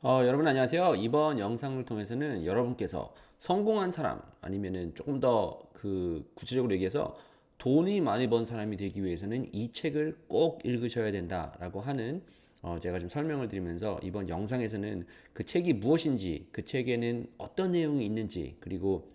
여러분 안녕하세요. 이번 영상을 통해서는 여러분께서 성공한 사람 아니면은 조금 더 구체적으로 얘기해서 돈이 많이 번 사람이 되기 위해서는 이 책을 꼭 읽으셔야 된다라고 하는 제가 좀 설명을 드리면서 이번 영상에서는 그 책이 무엇인지, 그 책에는 어떤 내용이 있는지, 그리고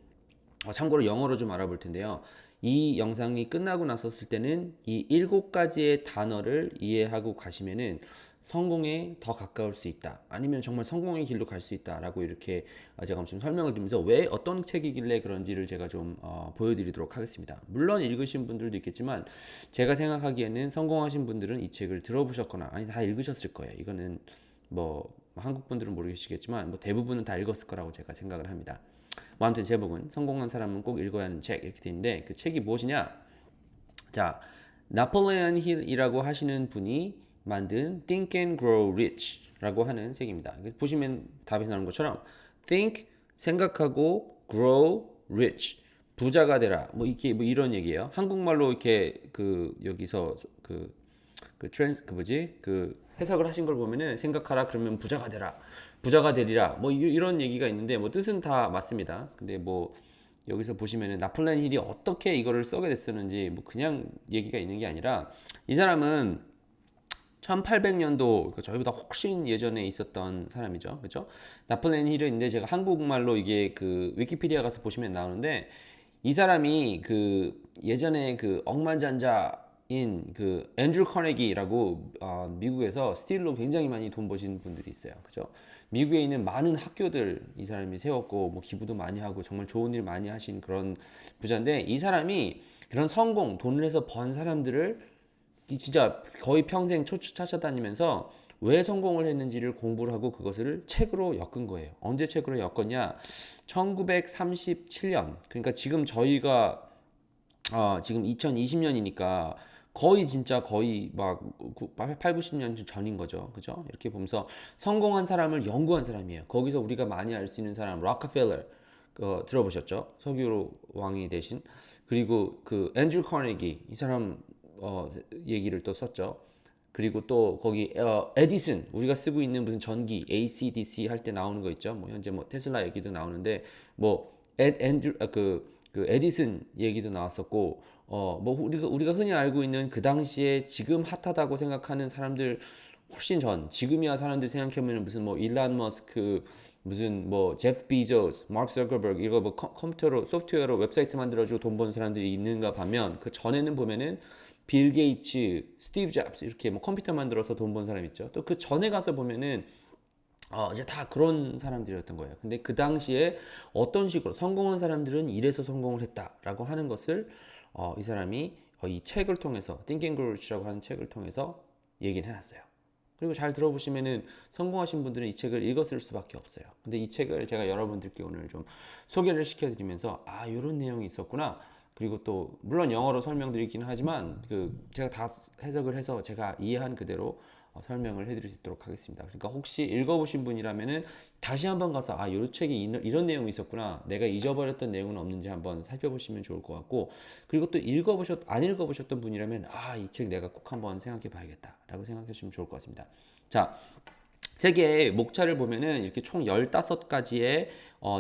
참고로 영어로 좀 알아볼 텐데요. 이 영상이 끝나고 났었을 때는 이 7가지의 단어를 이해하고 가시면은 성공에 더 가까울 수 있다. 아니면 정말 성공의 길로 갈 수 있다라고 이렇게 제가 좀 설명을 드리면서 왜 어떤 책이길래 그런지를 제가 좀 보여드리도록 하겠습니다. 물론 읽으신 분들도 있겠지만 제가 생각하기에는 성공하신 분들은 이 책을 들어보셨거나 아니 다 읽으셨을 거예요. 이거는 뭐 한국 분들은 모르시겠지만 뭐 대부분은 다 읽었을 거라고 제가 생각을 합니다. 뭐 아무튼 제목은 성공한 사람은 꼭 읽어야 하는 책 이렇게 돼 있는데 그 책이 무엇이냐? 자, 나폴레온 힐이라고 하시는 분이 만든 Think and Grow Rich라고 하는 책입니다. 보시면 답에서 나오는 것처럼 Think 생각하고 Grow Rich 부자가 되라. 뭐 이게 뭐 이런 얘기예요. 한국말로 이렇게 여기서 그 뭐지 그 해석을 하신 걸 보면은 생각하라 그러면 부자가 되라 부자가 되리라 뭐 이런 얘기가 있는데 뭐 뜻은 다 맞습니다. 근데 뭐 여기서 보시면은 나폴레옹 힐이 어떻게 이거를 써게 됐었는지 뭐 그냥 얘기가 있는 게 아니라 이 사람은 1800년도 그러니까 저희보다 훨씬 예전에 있었던 사람이죠. 그렇죠? 나폴레옹 힐인데 제가 한국말로 이게 그 위키피디아 가서 보시면 나오는데 이 사람이 그 예전에 그 억만장자인 그 앤드류 커네기라고 미국에서 스틸로 굉장히 많이 돈 버신 분들이 있어요. 그죠? 미국에 있는 많은 학교들 이 사람이 세웠고 뭐 기부도 많이 하고 정말 좋은 일 많이 하신 그런 부자인데 이 사람이 그런 성공 돈을 해서 번 사람들을 진짜 거의 평생 찾아다니면서 왜 성공을 했는지를 공부를 하고 그것을 책으로 엮은 거예요. 언제 책으로 엮었냐? 1937년. 그러니까 지금 저희가 지금 2020년이니까 거의 진짜 거의 막 8, 90년 전인 거죠. 그죠? 이렇게 보면서 성공한 사람을 연구한 사람이에요. 거기서 우리가 많이 알 수 있는 사람, 록펠러 들어보셨죠? 석유 왕이 되신. 그리고 그 앤드류 카네기 이 사람 얘기를 또 썼죠. 그리고 또 거기 에디슨 우리가 쓰고 있는 무슨 전기 ACDC 할 때 나오는 거 있죠. 뭐 현재 뭐 테슬라 얘기도 나오는데 뭐 앤드류 그 에디슨 얘기도 나왔었고 뭐 우리가 흔히 알고 있는 그 당시에 지금 핫하다고 생각하는 사람들 훨씬 전 지금이야 사람들 생각해보면 무슨 뭐 일란 머스크 무슨 뭐 제프 비조스 마크 저커버그 이거 뭐 컴퓨터로 소프트웨어로 웹사이트 만들어주고 돈 버는 사람들이 있는가 반면 그 전에는 보면은 빌 게이츠, 스티브 잡스 이렇게 뭐 컴퓨터 만들어서 돈 번 사람 있죠. 또 그 전에 가서 보면은 이제 다 그런 사람들이었던 거예요. 근데 그 당시에 어떤 식으로 성공한 사람들은 이래서 성공을 했다라고 하는 것을 이 사람이 이 책을 통해서 Think and Grow Rich라고 하는 책을 통해서 얘기를 해놨어요. 그리고 잘 들어보시면은 성공하신 분들은 이 책을 읽었을 수밖에 없어요. 근데 이 책을 제가 여러분들께 오늘 좀 소개를 시켜드리면서 이런 내용이 있었구나. 그리고 또 물론 영어로 설명드리긴 하지만 제가 다 해석을 해서 제가 이해한 그대로 설명을 해드릴 수 있도록 하겠습니다. 그러니까 혹시 읽어보신 분이라면은 다시 한번 가서 이 책이 이런 내용이 있었구나. 내가 잊어버렸던 내용은 없는지 한번 살펴보시면 좋을 것 같고 그리고 또 안 읽어보셨던 분이라면 이 책 내가 꼭 한번 생각해봐야겠다라고 생각하시면 좋을 것 같습니다. 자, 책의 목차를 보면은 이렇게 총 15가지의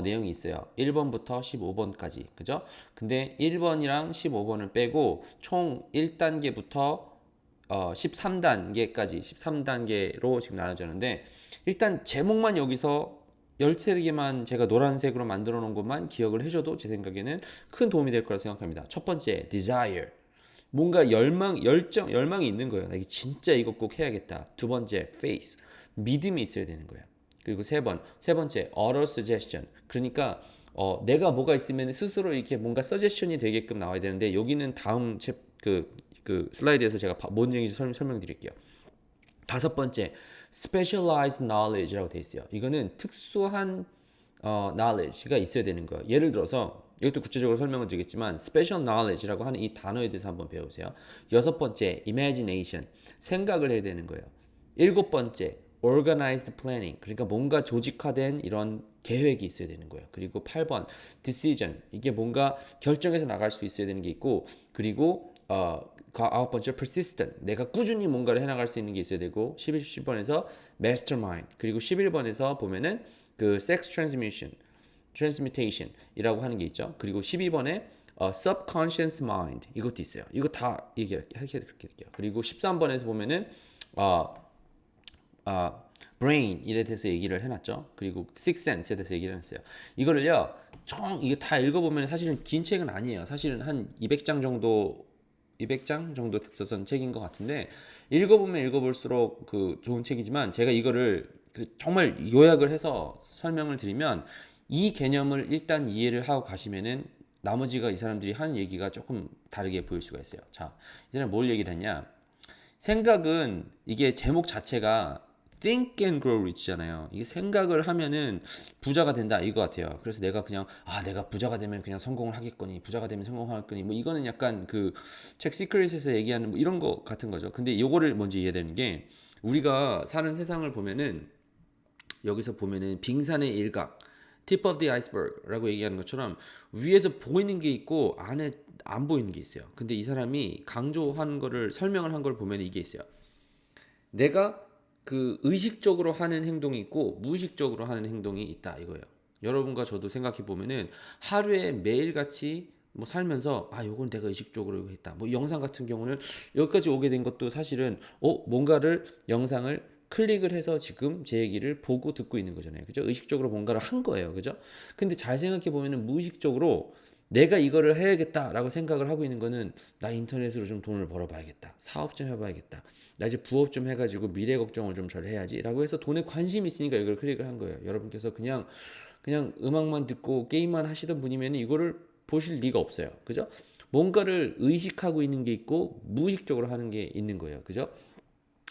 내용이 있어요. 1번부터 15번까지. 그죠? 근데 1번이랑 15번을 빼고 총 1단계부터 13단계까지 13단계로 지금 나눠졌는데 일단 제목만 여기서 13개만 제가 노란색으로 만들어 놓은 것만 기억을 해줘도 제 생각에는 큰 도움이 될 거라 생각합니다. 첫 번째, desire. 뭔가 열망이 있는 거예요. 나 진짜 이거 꼭 해야겠다. 두 번째, faith. 믿음이 있어야 되는 거예요. 그리고 세 번째, auto suggestion. 그러니까 내가 뭐가 있으면 스스로 이렇게 뭔가 서제션이 되게끔 나와야 되는데 여기는 다음 슬라이드에서 제가 뭔 얘기인지 설명드릴게요. 다섯 번째, specialized knowledge라고 돼 있어요. 이거는 특수한 knowledge가 있어야 되는 거예요. 예를 들어서 이것도 구체적으로 설명을 드리겠지만 special knowledge라고 하는 이 단어에 대해서 한번 배우세요. 여섯 번째, imagination. 생각을 해야 되는 거예요. 일곱 번째, organized planning. 그러니까 뭔가 조직화된 이런 계획이 있어야 되는 거예요. 그리고 8번, decision. 이게 뭔가 결정해서 나갈 수 있어야 되는 게 있고 그리고 아홉 번째 persistent. 내가 꾸준히 뭔가를 해나갈 수 있는 게 있어야 되고 11번에서 mastermind. 그리고 11번에서 보면은 그 sex transmittation 이라고 하는 게 있죠. 그리고 12번에 subconscious mind 이것도 있어요. 이거 다 얘기할게요. 그리고 13번에서 보면은 어, brain 이에 대해서 얘기를 해놨죠. 그리고 sixth sense에 대해서 얘기를 해놨어요. 이거를요, 이게 다 읽어보면 사실은 긴 책은 아니에요. 사실은 한 200장 정도 썼던 책인 것 같은데, 읽어보면 읽어볼수록 그 좋은 책이지만, 제가 이거를 그 정말 요약을 해서 설명을 드리면, 이 개념을 일단 이해를 하고 가시면은 나머지가 이 사람들이 하는 얘기가 조금 다르게 보일 수가 있어요. 자, 이 사람 뭘 얘기를 했냐? 생각은, 이게 제목 자체가 Think and Grow Rich잖아요. 이게 생각을 하면은 부자가 된다 이거 같아요. 그래서 내가 그냥 내가 부자가 되면 그냥 성공을 하겠거니, 부자가 되면 성공하겠거니, 뭐 이거는 약간 그 책 시크릿에서 얘기하는 뭐 이런 거 같은 거죠. 근데 이거를 먼저 이해되는 게, 우리가 사는 세상을 보면은 여기서 보면은 빙산의 일각, tip of the iceberg라고 얘기하는 것처럼 위에서 보이는 게 있고 안에 안 보이는 게 있어요. 근데 이 사람이 강조한 거를 설명을 한 걸 보면 이게 있어요. 내가 그 의식적으로 하는 행동이 있고 무의식적으로 하는 행동이 있다 이거예요. 여러분과 저도 생각해 보면은 하루에 매일같이 뭐 살면서 요건 내가 의식적으로 이거 했다. 뭐 영상 같은 경우는 여기까지 오게 된 것도 사실은 뭔가를 영상을 클릭을 해서 지금 제 얘기를 보고 듣고 있는 거잖아요. 그죠? 의식적으로 뭔가를 한 거예요. 그죠? 근데 잘 생각해 보면은 무의식적으로 내가 이거를 해야겠다라고 생각을 하고 있는 거는, 나 인터넷으로 좀 돈을 벌어봐야겠다. 사업 좀 해봐야겠다. 나 이제 부업 좀 해가지고 미래 걱정을 좀 잘 해야지라고 해서 돈에 관심이 있으니까 이걸 클릭을 한 거예요. 여러분께서 그냥 음악만 듣고 게임만 하시던 분이면 이거를 보실 리가 없어요. 그죠? 뭔가를 의식하고 있는 게 있고 무의식적으로 하는 게 있는 거예요. 그죠?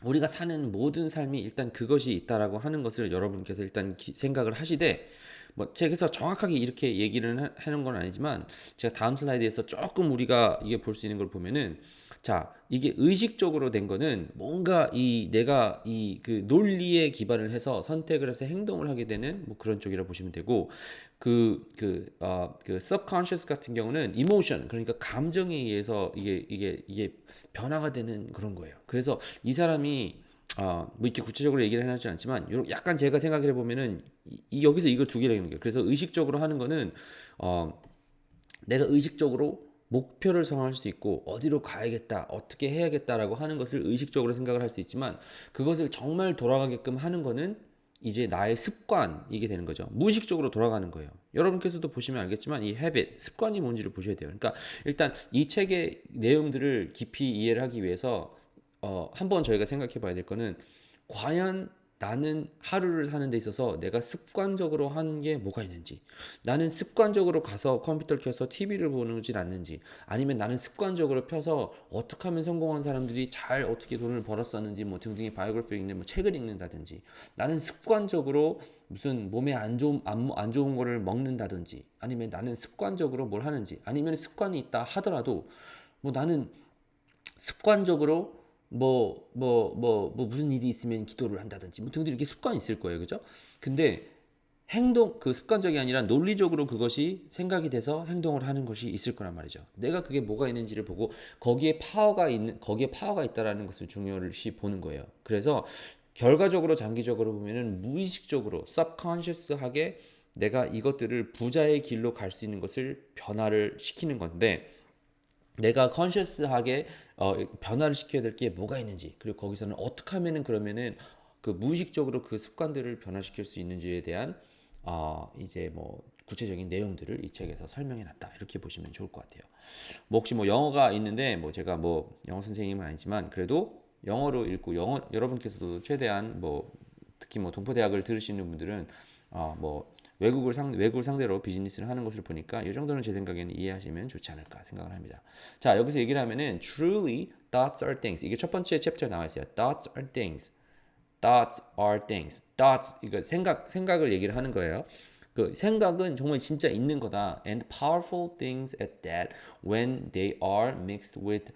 우리가 사는 모든 삶이 일단 그것이 있다라고 하는 것을 여러분께서 일단 생각을 하시되, 뭐 책에서 정확하게 이렇게 얘기를 하는 건 아니지만, 제가 다음 슬라이드에서 조금 우리가 이게 볼 수 있는 걸 보면은, 자, 이게 의식적으로 된 거는 뭔가 내가 그 논리에 기반을 해서 선택을 해서 행동을 하게 되는 뭐 그런 쪽이라고 보시면 되고, 그 subconscious 같은 경우는 emotion, 그러니까 감정에 의해서 이게 변화가 되는 그런 거예요. 그래서 이 사람이 뭐 이렇게 구체적으로 얘기를 해놨지 않지만, 약간 제가 생각해 보면은 여기서 이걸 두 개를 얘기하는 거예요. 그래서 의식적으로 하는 거는 내가 의식적으로 목표를 정할 수 있고 어디로 가야겠다, 어떻게 해야겠다라고 하는 것을 의식적으로 생각을 할 수 있지만, 그것을 정말 돌아가게끔 하는 거는 이제 나의 습관이게 되는 거죠. 무의식적으로 돌아가는 거예요. 여러분께서도 보시면 알겠지만 이 habit, 습관이 뭔지를 보셔야 돼요. 그러니까 일단 이 책의 내용들을 깊이 이해를 하기 위해서 한번 저희가 생각해 봐야 될 거는, 과연 나는 하루를 사는 데 있어서 내가 습관적으로 하는 게 뭐가 있는지, 나는 습관적으로 가서 컴퓨터를 켜서 TV를 보는지 않는지, 아니면 나는 습관적으로 펴서 어떻게 하면 성공한 사람들이 잘 어떻게 돈을 벌었었는지 뭐 등등의 바이오그래피를 읽는 뭐 책을 읽는다든지, 나는 습관적으로 무슨 몸에 안 좋은 거를 먹는다든지, 아니면 나는 습관적으로 뭘 하는지, 아니면 습관이 있다 하더라도 뭐 나는 습관적으로 무슨 일이 있으면 기도를 한다든지 뭐 등등 이렇게 습관이 있을 거예요. 그죠? 근데 그 습관적이 아니라 논리적으로 그것이 생각이 돼서 행동을 하는 것이 있을 거란 말이죠. 내가 그게 뭐가 있는지를 보고 거기에 파워가 있다라는 것을 중요시 보는 거예요. 그래서 결과적으로 장기적으로 보면은 무의식적으로 subconscious하게 내가 이것들을 부자의 길로 갈 수 있는 것을 변화를 시키는 건데, 내가 컨셔스하게 변화를 시켜야 될 게 뭐가 있는지, 그리고 거기서는 어떻게 하면은 그러면은 그 무의식적으로 그 습관들을 변화시킬 수 있는지에 대한 이제 뭐 구체적인 내용들을 이 책에서 설명해 놨다, 이렇게 보시면 좋을 것 같아요. 뭐 혹시 뭐 영어가 있는데, 뭐 제가 뭐 영어 선생님은 아니지만 그래도 영어로 읽고, 여러분께서도 최대한 뭐 특히 뭐 동포대학을 들으시는 분들은 뭐 외국을 상대로 비즈니스를 하는 것을 보니까 이 정도는 제 생각에는 이해하시면 좋지 않을까 생각을 합니다. 자, 여기서 얘기를 하면은 truly thoughts are things, 이게 첫 번째 챕터에 나와 있어요. thoughts are things, thoughts are things. thoughts, 이거 생각을 얘기를 하는 거예요. 그 생각은 정말 진짜 있는 거다. And powerful things at that, when they are mixed with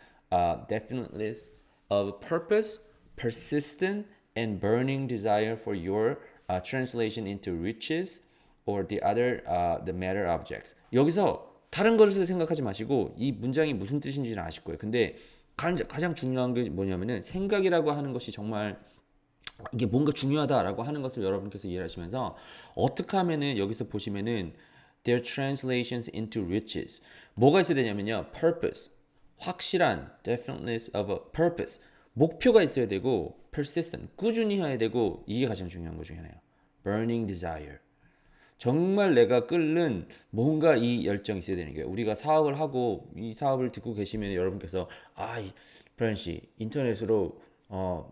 definiteness of purpose, persistent and burning desire for your translation into riches or the matter objects. 여기서 다른 것을 생각하지 마시고 이 문장이 무슨 뜻인지는 아실 거예요. 근데 가장 중요한 게 뭐냐면은, 생각이라고 하는 것이 정말 이게 뭔가 중요하다라고 하는 것을 여러분께서 이해하시면서 어떻게 하면은 여기서 보시면은 their translations into riches 뭐가 있어야 되냐면요 purpose 확실한 definiteness of a purpose 목표가 있어야 되고 persistent 꾸준히 해야 되고 이게 가장 중요한 것 중에 하나예요. burning desire 정말 내가 끓는 뭔가 이 열정이 있어야 되는 거예요. 우리가 사업을 하고 이 사업을 듣고 계시면 여러분께서 브라이언 씨 인터넷으로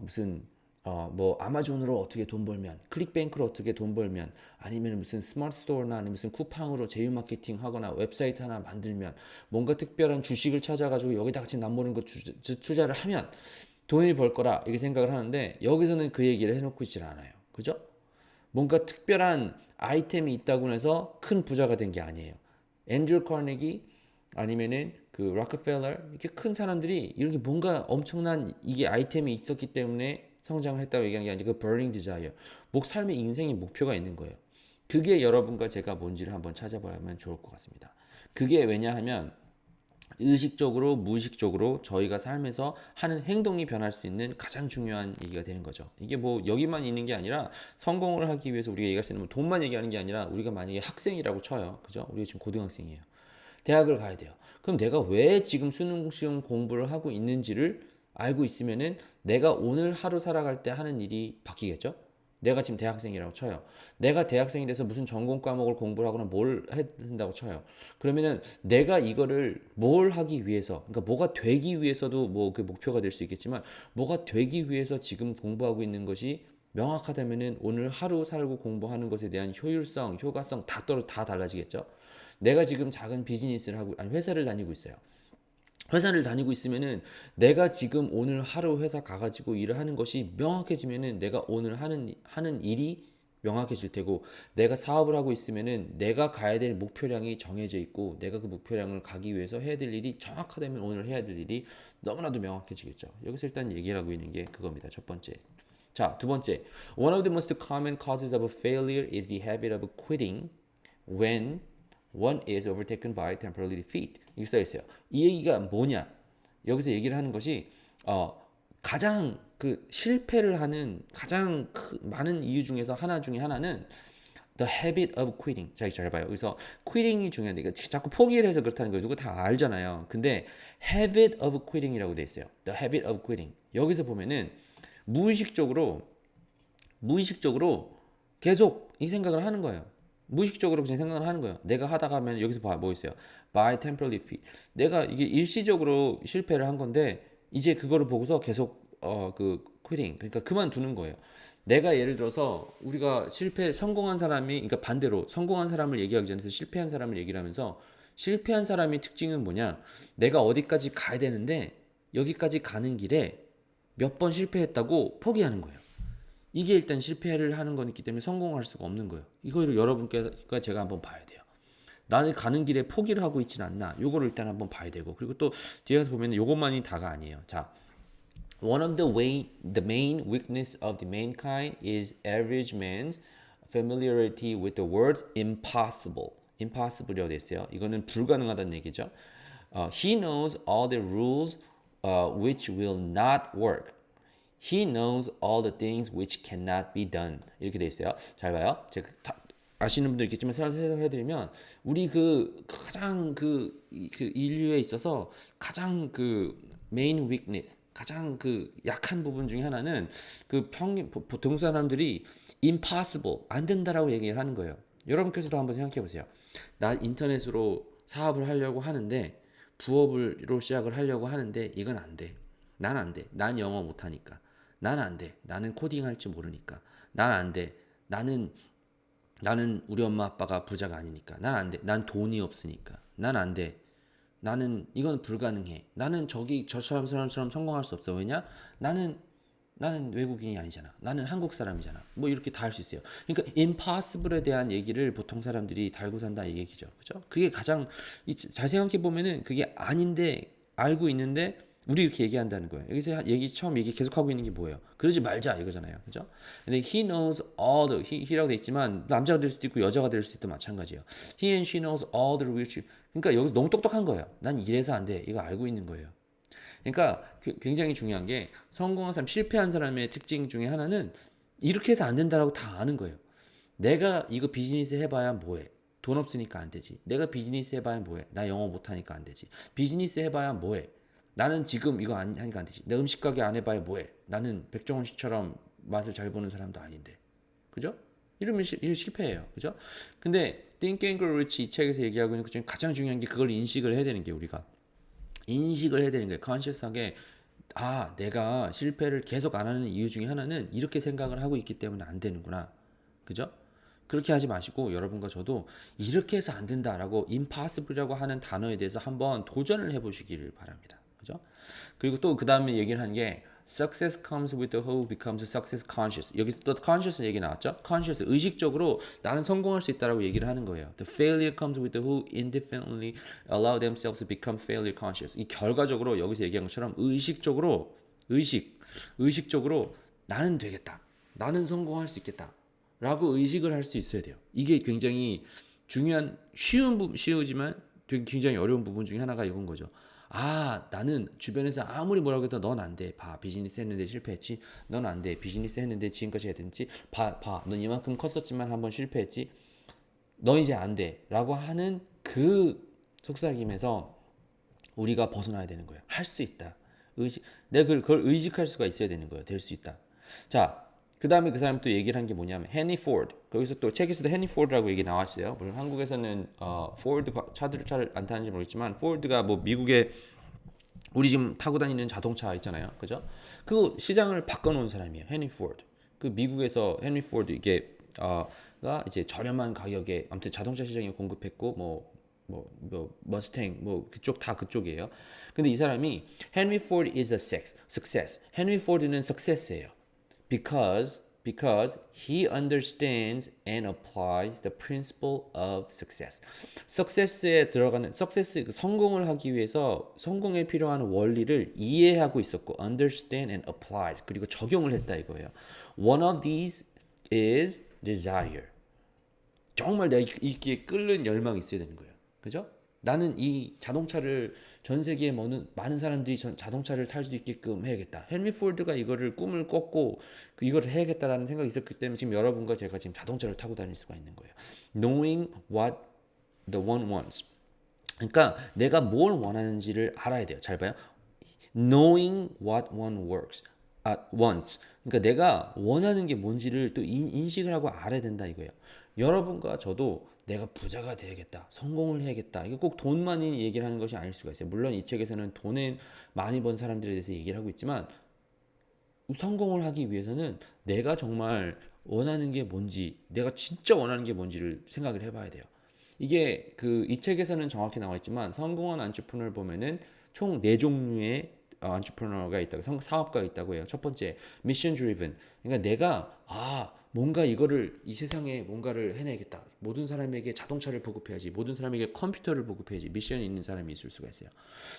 무슨 뭐 아마존으로 어떻게 돈 벌면 클릭뱅크로 어떻게 돈 벌면 아니면 무슨 스마트 스토어나 아니면 무슨 쿠팡으로 제휴 마케팅 하거나 웹사이트 하나 만들면 뭔가 특별한 주식을 찾아가지고 여기다가 지금 남모르는 거 투자를 하면 돈을 벌 거라 이렇게 생각을 하는데 여기서는 그 얘기를 해놓고 있질 않아요. 그죠? 뭔가 특별한 아이템이 있다고 해서 큰 부자가 된 게 아니에요. 앤드류 카네기 아니면은 그 락펠러 이렇게 큰 사람들이 이렇게 뭔가 엄청난 이게 아이템이 있었기 때문에 성장을 했다고 얘기한 게 아니고 그 burning desire. 삶의 인생의 목표가 있는 거예요. 그게 여러분과 제가 뭔지를 한번 찾아봐야면 좋을 것 같습니다. 그게 왜냐하면 의식적으로 무의식적으로 저희가 삶에서 하는 행동이 변할 수 있는 가장 중요한 얘기가 되는 거죠. 이게 뭐 여기만 있는 게 아니라 성공을 하기 위해서 우리가 얘기할 수 있는 돈만 얘기하는 게 아니라 우리가 만약에 학생이라고 쳐요. 그죠? 우리가 지금 고등학생이에요. 대학을 가야 돼요. 그럼 내가 왜 지금 수능 시험 공부를 하고 있는지를 알고 있으면은 내가 오늘 하루 살아갈 때 하는 일이 바뀌겠죠? 내가 지금 대학생이라고 쳐요. 내가 대학생이 돼서 무슨 전공 과목을 공부를 하거나 뭘 해야 된다고 쳐요. 그러면은 내가 이거를 뭘 하기 위해서, 그러니까 뭐가 되기 위해서도 뭐 그 목표가 될 수 있겠지만 뭐가 되기 위해서 지금 공부하고 있는 것이 명확하다면은 오늘 하루 살고 공부하는 것에 대한 효율성, 효과성 다 달라지겠죠. 내가 지금 작은 비즈니스를 하고 아니 회사를 다니고 있어요. 회사를 다니고 있으면은 내가 지금 오늘 하루 회사 가가지고 일을 하는 것이 명확해지면은 내가 오늘 하는 일이 명확해질 테고 내가 사업을 하고 있으면은 내가 가야 될 목표량이 정해져 있고 내가 그 목표량을 가기 위해서 해야 될 일이 정확하다면 오늘 해야 될 일이 너무나도 명확해지겠죠. 여기서 일단 얘기를 하고 있는 게 그겁니다. 첫 번째. 자, 두 번째. One of the most common causes of failure is the habit of quitting when one is overtaken by temporary defeat. 이게 써 있어요. 이 얘기가 뭐냐? 여기서 얘기를 하는 것이 가장 그 실패를 하는 가장 많은 이유 중에서 하나 중에 하나는 the habit of quitting. 자, 잘 봐요. 그래서 quitting이 중요한데 이거 자꾸 포기를 해서 그렇다는 거 누구 다 알잖아요. 근데 habit of quitting이라고 돼 있어요. the habit of quitting. 여기서 보면은 무의식적으로 계속 이 생각을 하는 거예요. 무의식적으로 그냥 생각을 하는 거예요. 내가 하다가 하면 여기서 뭐 있어요? By temporary defeat. 내가 이게 일시적으로 실패를 한 건데 이제 그거를 보고서 계속 그 quitting 그러니까 그만두는 거예요. 내가 예를 들어서 우리가 성공한 사람이 그러니까 반대로 성공한 사람을 얘기하기 전에 실패한 사람을 얘기를 하면서 실패한 사람의 특징은 뭐냐? 내가 어디까지 가야 되는데 여기까지 가는 길에 몇 번 실패했다고 포기하는 거예요. 이게 일단 실패를 하는 거기 때문에 성공할 수가 없는 거예요. 이거를 여러분께서 제가 한번 봐야 돼요. 나는 가는 길에 포기를 하고 있진 않나. 요거를 일단 한번 봐야 되고 그리고 또 뒤에 가서 보면 요것만이 다가 아니에요. 자, the main weakness of the mankind is average man's familiarity with the words impossible. impossible이라고 돼 있어요. 이거는 불가능하다는 얘기죠. He knows all the rules which will not work. He knows all the things which cannot be done. 이렇게 돼 있어요. 잘 봐요. 제가 아시는 분들 있겠지만 설명을 해드리면 우리 그 가장 그 인류에 있어서 가장 그 main weakness, 가장 그 약한 부분 중에 하나는 그 보통 사람들이 impossible, 안 된다라고 얘기를 하는 거예요. 여러분께서도 한번 생각해 보세요. 나 인터넷으로 사업을 하려고 하는데 부업으로 시작을 하려고 하는데 이건 안 돼. 난 안 돼. 난 영어 못하니까. 난 안 돼. 나는 코딩 할 줄 모르니까. 난 안 돼. 나는 우리 엄마 아빠가 부자가 아니니까. 난 안 돼. 난 돈이 없으니까. 난 안 돼. 나는 이건 불가능해. 나는 저처럼 성공할 수 없어. 왜냐? 나는 외국인이 아니잖아. 나는 한국 사람이잖아. 뭐 이렇게 다 할 수 있어요. 그러니까 impossible에 대한 얘기를 보통 사람들이 달고 산다 이 얘기죠. 그죠? 그게 가장 잘 생각해 보면은 그게 아닌데 알고 있는데 우리 이렇게 얘기한다는 거예요. 여기서 처음 얘기 계속 하고 있는 게 뭐예요? 그러지 말자 이거잖아요. 그죠? 근데 he knows all the he라고 돼 있지만 남자가 될 수도 있고 여자가 될 수도 있고 마찬가지예요. He and she knows all the rules. 그러니까 여기서 너무 똑똑한 거예요. 난 이래서 안 돼. 이거 알고 있는 거예요. 그러니까 굉장히 중요한 게 성공한 사람, 실패한 사람의 특징 중에 하나는 이렇게 해서 안 된다라고 다 아는 거예요. 내가 이거 비즈니스 해봐야 뭐해? 돈 없으니까 안 되지. 내가 비즈니스 해봐야 뭐해? 나 영어 못하니까 안 되지. 비즈니스 해봐야 뭐해? 나는 지금 이거 하니까 안 되지. 내 음식 가게 안 해봐야 뭐해? 나는 백종원 씨처럼 맛을 잘 보는 사람도 아닌데. 그죠? 이러면 이거 실패해요. 그죠? 근데 Think and Grow Rich 이 책에서 얘기하고 있는 것 중에 가장 중요한 게 그걸 인식을 해야 되는 게 우리가. 인식을 해야 되는 거예요. 컨셔스하게 내가 실패를 계속 안 하는 이유 중에 하나는 이렇게 생각을 하고 있기 때문에 안 되는구나. 그죠? 그렇게 하지 마시고 여러분과 저도 이렇게 해서 안 된다라고 impossible이라고 하는 단어에 대해서 한번 도전을 해보시기를 바랍니다. 그죠? 그리고 또 그 다음에 얘기를 한 게 success comes with the who becomes success conscious. 여기서 또 conscious 얘기 나왔죠? conscious 의식적으로 나는 성공할 수 있다라고 얘기를 하는 거예요. The failure comes with the who indefinitely allow themselves to become failure conscious. 이 결과적으로 여기서 얘기한 것처럼 의식적으로 나는 되겠다. 나는 성공할 수 있겠다. 라고 의식을 할 수 있어야 돼요. 이게 굉장히 중요한 쉬우지만 되게 굉장히 어려운 부분 중에 하나가 이건 거죠. 나는 주변에서 아무리 뭐라고 해도 넌 안 돼. 봐, 비즈니스 했는데 실패했지. 넌 안 돼. 비즈니스 했는데 지금까지 해야 되지. 넌 이만큼 컸었지만 한번 실패했지. 너 이제 안 돼. 라고 하는 그 속삭임에서 우리가 벗어나야 되는 거예요. 할 수 있다. 내가 그걸 의식할 수가 있어야 되는 거예요. 될 수 있다. 자, 그 다음에 그 사람이 또 얘기를 한 게 뭐냐면 헨리 포드. 거기서 또 책에서도 헨리 포드라고 얘기 나왔어요. 물론 한국에서는 포드 차들을 잘 안 타는지 모르겠지만 포드가 뭐 미국의 우리 지금 타고 다니는 자동차 있잖아요. 그죠? 그 시장을 바꿔놓은 사람이에요. 헨리 포드. 그 미국에서 헨리 포드 가 이제 저렴한 가격에 아무튼 자동차 시장에 공급했고 뭐 머스탱 뭐 그쪽 다 그쪽이에요. 근데 이 사람이 헨리 포드 is a success. 헨리 포드는 success예요. Because he understands and applies the principle of success. success에 들어가는 success 성공을 하기 위해서 성공에 필요한 원리를 이해하고 있었고 understand and apply 그리고 적용을 했다 이거예요. One of these is desire. 정말 내가 이게 끓는 열망이 있어야 되는 거예요. 그죠? 나는 이 자동차를 전 세계의 많은 사람들이 자동차를 탈 수 있게끔 해야겠다. 헨리 포드가 이거를 꿈을 꿨고 이거를 해야겠다라는 생각이 있었기 때문에 지금 여러분과 제가 지금 자동차를 타고 다닐 수가 있는 거예요. Knowing what the one wants. 그러니까 내가 뭘 원하는지를 알아야 돼요. 잘 봐요. Knowing what one wants. 그러니까 내가 원하는 게 뭔지를 또 인식을 하고 알아야 된다 이거예요. 여러분과 저도 내가 부자가 되야겠다, 성공을 해야겠다. 이게 꼭 돈만이 얘기를 하는 것이 아닐 수가 있어요. 물론 이 책에서는 돈을 많이 번 사람들에 대해서 얘기를 하고 있지만 성공을 하기 위해서는 내가 정말 원하는 게 뭔지, 내가 진짜 원하는 게 뭔지를 생각을 해봐야 돼요. 이게 이 책에서는 정확히 나와 있지만 성공한 안트프너를 보면은 총 네 종류의 안트프너가 있다고 사업가가 있다고 해요. 첫 번째 미션 드리븐. 그러니까 내가 뭔가 이 세상에 뭔가를 해내야겠다. 모든 사람에게 자동차를 보급해야지. 모든 사람에게 컴퓨터를 보급해야지. 미션이 있는 사람이 있을 수가 있어요.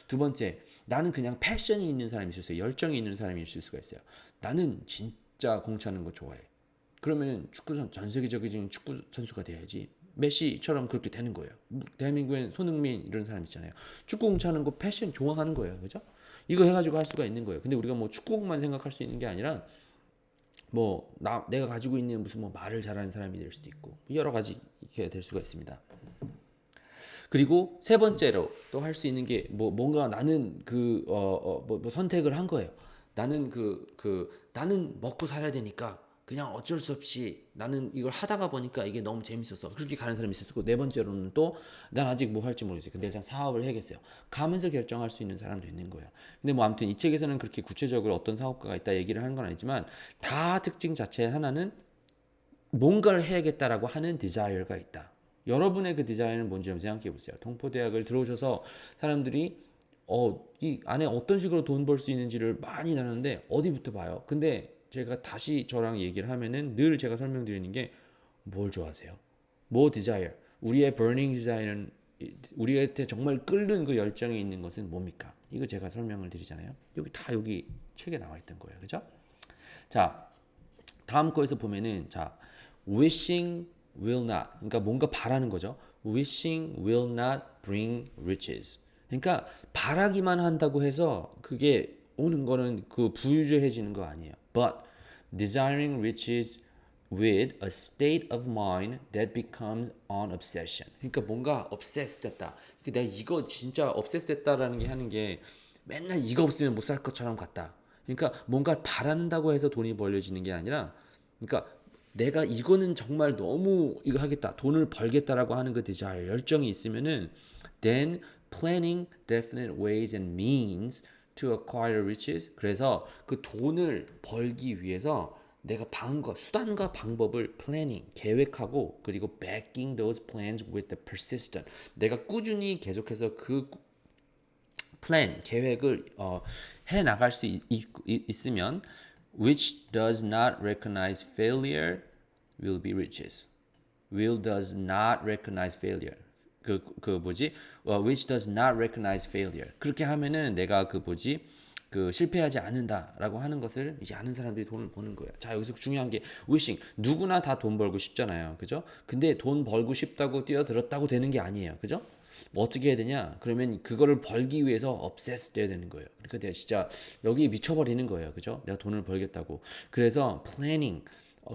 두 번째, 나는 그냥 패션이 있는 사람이 있을 수 있어요. 열정이 있는 사람이 있을 수가 있어요. 나는 진짜 공차는 거 좋아해. 그러면 전 세계적인 축구 선수가 돼야지. 메시처럼 그렇게 되는 거예요. 대한민국엔 손흥민 이런 사람 있잖아요. 축구 공차는 거 패션 좋아하는 거예요. 그죠? 이거 해가지고 할 수가 있는 거예요. 근데 우리가 뭐 축구공만 생각할 수 있는 게 아니라 내가 가지고 있는 무슨 말을 잘하는 사람이 될 수도 있고 여러 가지 이렇게 될 수가 있습니다. 그리고 세 번째로 또 할 수 있는 게 뭔가 나는 선택을 한 거예요. 나는 나는 먹고 살아야 되니까 그냥 어쩔 수 없이 나는 이걸 하다가 보니까 이게 너무 재밌어서 그렇게 가는 사람이 있을 거고 네 번째로는 또 난 아직 뭐 할지 모르겠어요. 근데 일단 사업을 해야겠어요. 가면서 결정할 수 있는 사람도 있는 거예요. 근데 뭐 아무튼 이 책에서는 그렇게 구체적으로 어떤 사업가가 있다 얘기를 하는 건 아니지만 다 특징 자체 하나는 뭔가를 해야겠다라고 하는 디자이어가 있다. 여러분의 그 디자인은 뭔지 한번 생각해 보세요. 동포대학을 들어오셔서 사람들이 이 안에 어떤 식으로 돈 벌 수 있는지를 많이 나누는데 어디부터 봐요? 근데 제가 다시 저랑 얘기를 하면은 늘 제가 설명드리는 게 뭘 좋아하세요? 뭐 디자이어? 우리의 burning 디자인은 우리한테 정말 끓는 그 열정이 있는 것은 뭡니까? 이거 제가 설명을 드리잖아요. 여기 책에 나와 있던 거예요. 그죠? 자, 다음 거에서 보면은 wishing will not. 그러니까 뭔가 바라는 거죠. wishing will not bring riches. 그러니까 바라기만 한다고 해서 그게 오는 거는 부유해지는 거 아니에요. But desiring riches with a state of mind that becomes an obsession. 그러니까 뭔가 obsessed 됐다. 그러니까 내가 이거 진짜 obsessed 됐다라는 게 하는 게 맨날 이거 없으면 못 살 것처럼 같다. 그러니까 뭔가 바란다고 해서 돈이 벌려지는 게 아니라, 그러니까 내가 이거는 정말 너무 이거 하겠다, 돈을 벌겠다라고 하는 그 desire, 열정이 있으면은 then planning definite ways and means to acquire riches. 그래서 그 돈을 벌기 위해서 내가 수단과 방법을 planning, 계획하고, 그리고 backing those plans with the persistent. 내가 꾸준히 계속해서 그 plan, 계획을 해 나갈 수 있으면 which does not recognize failure will be riches. will does not recognize failure. which does not recognize failure. 그렇게 하면은 내가 실패하지 않는다라고 하는 것을 이제 아는 사람들이 돈을 버는 거예요. 자, 여기서 중요한 게 wishing. 누구나 다 돈 벌고 싶잖아요. 그죠? 근데 돈 벌고 싶다고 뛰어들었다고 되는 게 아니에요. 그죠? 뭐 어떻게 해야 되냐? 그러면 그거를 벌기 위해서 obsess 돼야 되는 거예요. 그러니까 내가 진짜 여기 미쳐버리는 거예요. 그죠? 내가 돈을 벌겠다고. 그래서 planning.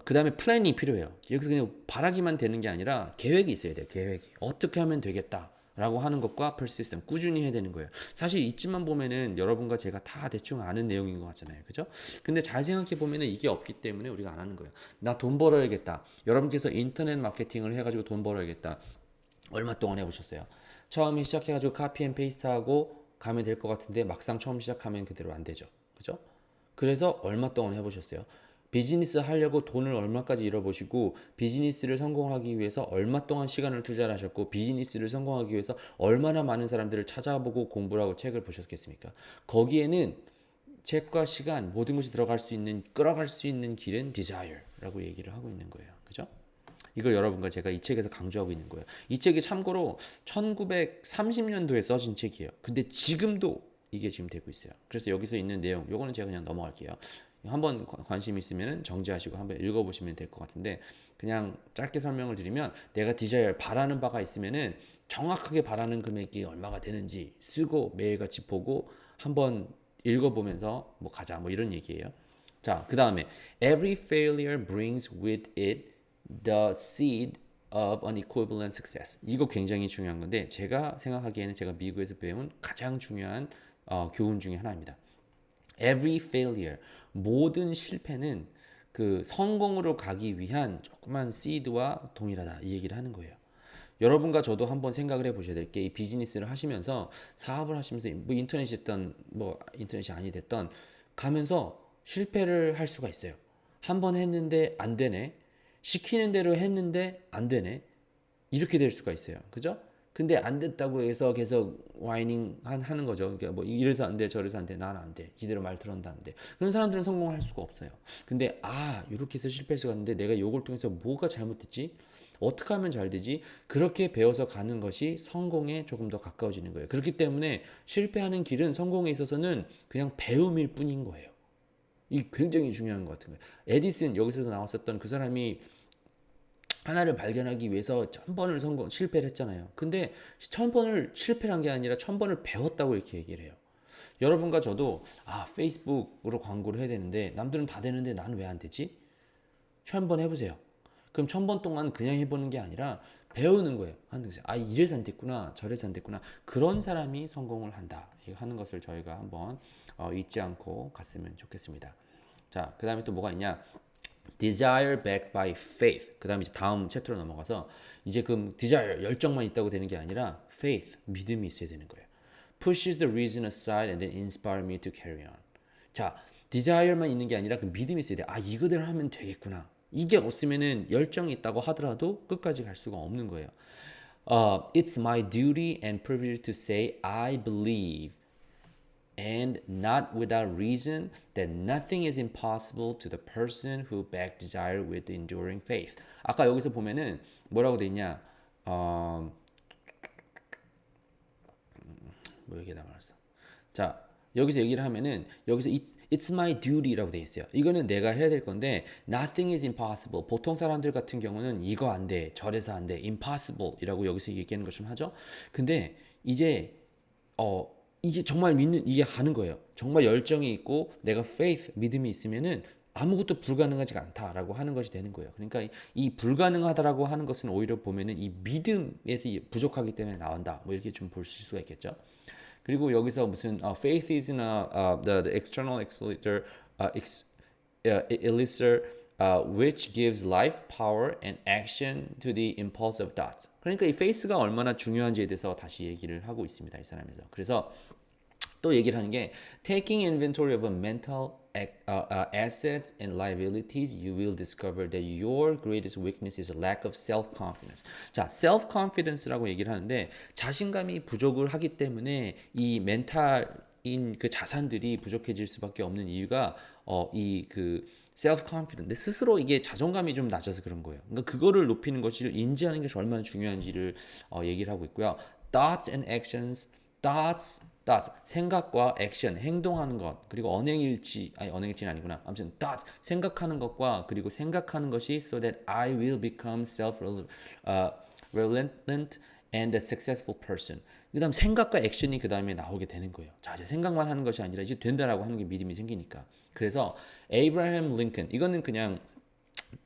그 다음에 플랜이 필요해요. 여기서 그냥 바라기만 되는 게 아니라 계획이 있어야 돼요. 계획이. 어떻게 하면 되겠다 라고 하는 것과 persistent, 꾸준히 해야 되는 거예요. 사실 이쯤만 보면은 여러분과 제가 다 대충 아는 내용인 것 같잖아요. 그죠? 근데 잘 생각해 보면은 이게 없기 때문에 우리가 안 하는 거예요. 나 돈 벌어야겠다. 여러분께서 인터넷 마케팅을 해가지고 돈 벌어야겠다. 얼마 동안 해보셨어요? 처음에 시작해가지고 카피 앤 페이스트 하고 가면 될 것 같은데 막상 처음 시작하면 그대로 안 되죠. 그죠? 그래서 얼마 동안 해보셨어요? 비즈니스 하려고 돈을 얼마까지 잃어보시고, 비즈니스를 성공하기 위해서 얼마 동안 시간을 투자를 하셨고, 비즈니스를 성공하기 위해서 얼마나 많은 사람들을 찾아보고 공부를 하고 책을 보셨겠습니까? 거기에는 책과 시간, 모든 것이 끌어갈 수 있는 길은 desire라고 얘기를 하고 있는 거예요. 그죠? 이걸 여러분과 제가 이 책에서 강조하고 있는 거예요. 이 책이 참고로 1930년도에 써진 책이에요. 근데 지금도 이게 지금 되고 있어요. 그래서 여기서 있는 내용, 요거는 제가 그냥 넘어갈게요. 한번 관심 있으면 정지하시고 한번 읽어보시면 될 것 같은데, 그냥 짧게 설명을 드리면, 내가 디자이어 바라는 바가 있으면은 정확하게 바라는 금액이 얼마가 되는지 쓰고 매일같이 보고 한번 읽어보면서 뭐 가자, 뭐 이런 얘기예요. 자, 그 다음에 every failure brings with it the seed of an equivalent success. 이거 굉장히 중요한 건데, 제가 생각하기에는 제가 미국에서 배운 가장 중요한 교훈 중에 하나입니다. Every failure, 모든 실패는 그 성공으로 가기 위한 조그만 seed와 동일하다, 이 얘기를 하는 거예요. 여러분과 저도 한번 생각을 해보셔야 될 게, 이 비즈니스를 하시면서, 사업을 하시면서, 뭐 인터넷이 됐던 뭐 인터넷이 아니 됐던 가면서 실패를 할 수가 있어요. 한번 했는데 안 되네, 시키는 대로 했는데 안 되네, 이렇게 될 수가 있어요. 그죠? 근데 안 됐다고 해서 계속 와이닝 하는 거죠. 그러니까 뭐 이래서 안 돼, 저래서 안 돼, 나는 안 돼, 이대로 말 들었는데 안 돼. 그런 사람들은 성공을 할 수가 없어요. 근데 이렇게 해서 실패해서 갔는데 내가 요걸 통해서 뭐가 잘못됐지? 어떻게 하면 잘 되지? 그렇게 배워서 가는 것이 성공에 조금 더 가까워지는 거예요. 그렇기 때문에 실패하는 길은 성공에 있어서는 그냥 배움일 뿐인 거예요. 이 굉장히 중요한 것 같은 거예요. 에디슨, 여기서도 나왔었던 그 사람이 하나를 발견하기 위해서 1000번을 실패를 했잖아요. 근데 1000번을 실패를 한 게 아니라 1000번을 배웠다고 이렇게 얘기를 해요. 여러분과 저도 페이스북으로 광고를 해야 되는데 남들은 다 되는데 나는 왜 안 되지? 1000번 해보세요. 그럼 1000번 동안 그냥 해보는 게 아니라 배우는 거예요. 이래서 안 됐구나, 저래서 안 됐구나. 그런 사람이 성공을 한다, 하는 것을 저희가 한번 잊지 않고 갔으면 좋겠습니다. 자, 그 다음에 또 뭐가 있냐? desire backed by faith. 그 다음에 이제 다음 챕터로 넘어가서, 이제 그 desire, 열정만 있다고 되는 게 아니라 faith, 믿음이 있어야 되는 거예요. pushes the reason aside and then inspire me to carry on. 자, desire만 있는 게 아니라 그 믿음이 있어야 돼. 이거대로 하면 되겠구나. 이게 없으면은 열정이 있다고 하더라도 끝까지 갈 수가 없는 거예요. It's my duty and privilege to say I believe and not without reason that nothing is impossible to the person who back desire with enduring faith. 아까 여기서 보면은 뭐라고 돼 있냐? 뭐 여기에 나왔어. 자, 여기서 얘기를 하면은 여기서 it's my duty라고 돼 있어요. 이거는 내가 해야 될 건데, nothing is impossible. 보통 사람들 같은 경우는 이거 안 돼, 저래서 안 돼, impossible이라고 여기서 얘기하는 것 좀 하죠. 근데 이제 이게 정말 이게 하는 거예요. 정말 열정이 있고 내가 faith, 믿음이 있으면은 아무것도 불가능하지가 않다라고 하는 것이 되는 거예요. 그러니까 이 불가능하다라고 하는 것은 오히려 보면은 이 믿음에서 부족하기 때문에 나온다. 뭐 이렇게 좀 볼 수가 있겠죠. 그리고 여기서 무슨 faith is the external elixir, elixir which gives life, power, and action to the impulsive thoughts. 그러니까 이 faith가 얼마나 중요한지에 대해서 다시 얘기를 하고 있습니다. 이 사람에서. 그래서 또 얘기를 하는 게 taking inventory of a mental assets and liabilities, you will discover that your greatest weakness is a lack of self-confidence. 자, self-confidence라고 얘기를 하는데 자신감이 부족을 하기 때문에 이 멘탈인 그 자산들이 부족해질 수밖에 없는 이유가 이 그 self-confident, 내 스스로 이게 자존감이 좀 낮아서 그런 거예요. 그러니까 그거를 높이는 것을 인지하는 것이 얼마나 중요한지를 얘기를 하고 있고요. Thoughts and actions, thoughts, 생각과 액션, 행동하는 것, 그리고 언행일치는 아니구나. 아무튼 thoughts, 생각하는 것과 그리고 생각하는 것이 so that I will become self-reliant and a successful person. 그 다음 생각과 액션이 그 다음에 나오게 되는 거예요. 자, 이제 생각만 하는 것이 아니라 이제 된다라고 하는 게 믿음이 생기니까. 그래서 에이브라함 링컨, 이거는 그냥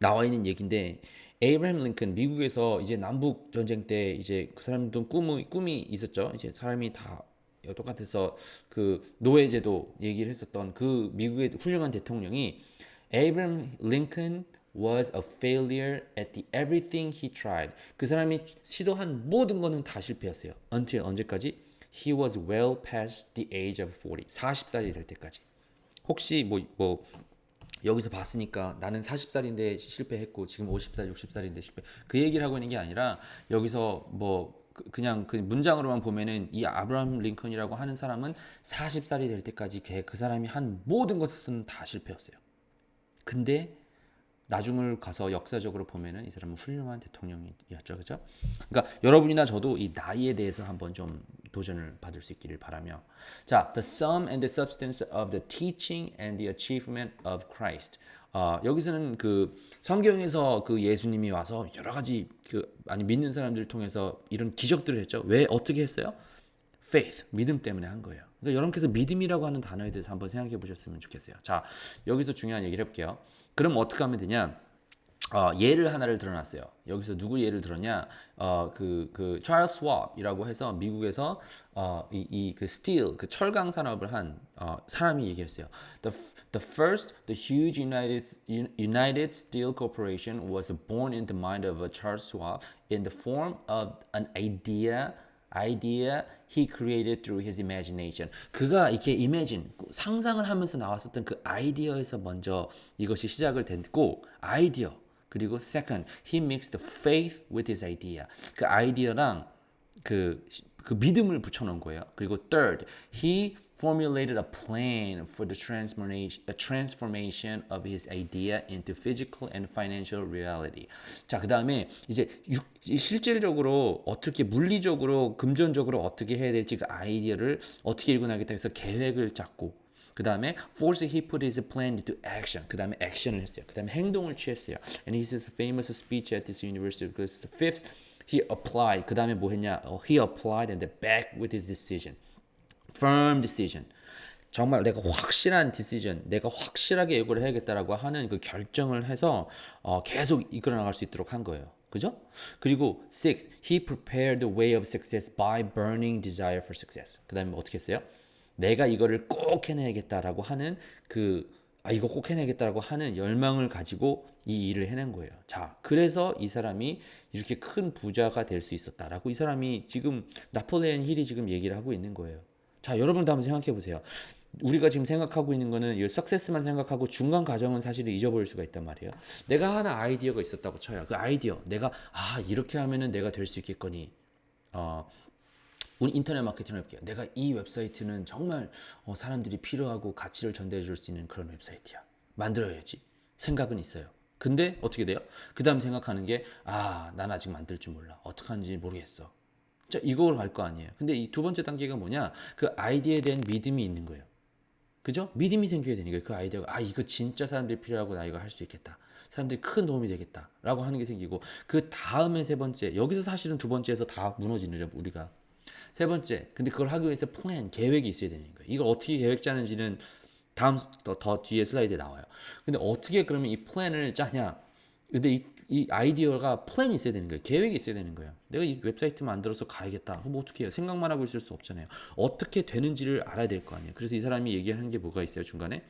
나와 있는 얘기인데 에이브라함 링컨 미국에서 이제 남북 전쟁 때 이제 그 사람도 꿈이 있었죠. 이제 사람이 다 똑같아서 그 노예제도 얘기를 했었던 그 미국의 훌륭한 대통령이 에이브라함 링컨 was a failure at the everything he tried. 그 사람이 시도한 모든 거는 다 실패였어요. Until 언제까지? He was well past the age of 40. 40살이 될 때까지. 혹시 뭐 여기서 봤으니까 나는 40살인데 실패했고 지금 50살, 60살인데 실패. 그 얘기를 하고 있는 게 아니라 여기서 뭐 그냥 그 문장으로만 보면은 이 아브라함 링컨이라고 하는 사람은 40살이 될 때까지 그 사람이 한 모든 것은 다 실패였어요. 근데 나중을 가서 역사적으로 보면은 이 사람은 훌륭한 대통령이었죠, 그죠? 그러니까 여러분이나 저도 이 나이에 대해서 한번 좀 도전을 받을 수 있기를 바라며, 자, the sum and the substance of the teaching and the achievement of Christ. 여기서는 그 성경에서 그 예수님이 와서 여러 가지 믿는 사람들을 통해서 이런 기적들을 했죠. 왜 어떻게 했어요? faith, 믿음 때문에 한 거예요. 그러니까 여러분께서 믿음이라고 하는 단어에 대해서 한번 생각해 보셨으면 좋겠어요. 자, 여기서 중요한 얘기를 해볼게요. 그럼 어떻게 하면 되냐? 예를 하나를 들어놨어요. 여기서 누구 예를 들었냐? 그 찰스 스왑이라고 해서 미국에서 그 스틸, 그 철강 산업을 한 사람이 얘기했어요. The huge United Steel Corporation was born in the mind of Charles Schwab in the form of an idea he created through his imagination. 그가 이렇게 상상을 하면서 나왔었던 그 아이디어에서 먼저 이것이 시작을 됐고, 아이디어 그리고 second, he mixed the faith with his idea. 그 아이디어랑 그 믿음을 붙여놓은 거예요. 그리고 third, he formulated a plan for the transformation of his idea into physical and financial reality. 자, 그 다음에 이제 실질적으로 어떻게 물리적으로 금전적으로 어떻게 해야 될지 그 아이디어를 어떻게 일궈나겠다 해서 계획을 짰고, 그 다음에 force he put his plan into action. 그 다음에 액션을 했어요. 그 다음에 행동을 취했어요. And his famous speech at this university. 그래서 fifth, he applied. 그 다음에 뭐 했냐? He applied and back with his decision. Firm decision. 정말 내가 확실한 decision, 내가 확실하게 예고를 해야겠다라고 하는 그 결정을 해서 계속 이끌어 나갈 수 있도록 한 거예요. 그죠? 그리고 six, he prepared the way of success by burning desire for success. 그 다음에 어떻게 했어요? 내가 이거를 꼭 해내야겠다라고 하는 이거 꼭 해내야겠다라고 하는 열망을 가지고 이 일을 해낸 거예요. 자, 그래서 이 사람이 이렇게 큰 부자가 될 수 있었다라고 이 사람이 지금 나폴레옹 힐이 지금 얘기를 하고 있는 거예요. 자, 여러분도 한번 생각해 보세요. 우리가 지금 생각하고 있는 거는 이 석세스만 생각하고 중간 과정은 사실 잊어버릴 수가 있단 말이에요. 내가 하나 아이디어가 있었다고 쳐요. 그 아이디어, 내가 이렇게 하면은 내가 될 수 있겠거니. 우리 인터넷 마케팅을 해볼게요. 내가 이 웹사이트는 정말 사람들이 필요하고 가치를 전달해 줄 수 있는 그런 웹사이트야. 만들어야지. 생각은 있어요. 근데 어떻게 돼요? 그 다음 생각하는 게 난 아직 만들 줄 몰라. 어떻게 하는지 모르겠어. 자, 이걸 갈 거 아니에요. 근데 이 두 번째 단계가 뭐냐? 그 아이디어에 대한 믿음이 있는 거예요. 그죠? 믿음이 생겨야 되는 거예요. 그 아이디어가 이거 진짜 사람들이 필요하고 나 이거 할 수 있겠다. 사람들이 큰 도움이 되겠다. 라고 하는 게 생기고, 그 다음에 세 번째, 여기서 사실은 두 번째에서 다 무너지는 거죠, 우리가. 세 번째, 근데 그걸 하기 위해서 플랜, 계획이 있어야 되는 거예요. 이걸 어떻게 계획 짜는지는 다음 더 뒤에 슬라이드에 나와요. 근데 어떻게 그러면 이 플랜을 짜냐? 근데 이 아이디어가 플랜이 있어야 되는 거예요. 계획이 있어야 되는 거예요. 내가 이 웹사이트 만들어서 가야겠다. 그럼 어떻게 해요? 생각만 하고 있을 수 없잖아요. 어떻게 되는지를 알아야 될 거 아니에요. 그래서 이 사람이 얘기하는 게 뭐가 있어요? 중간에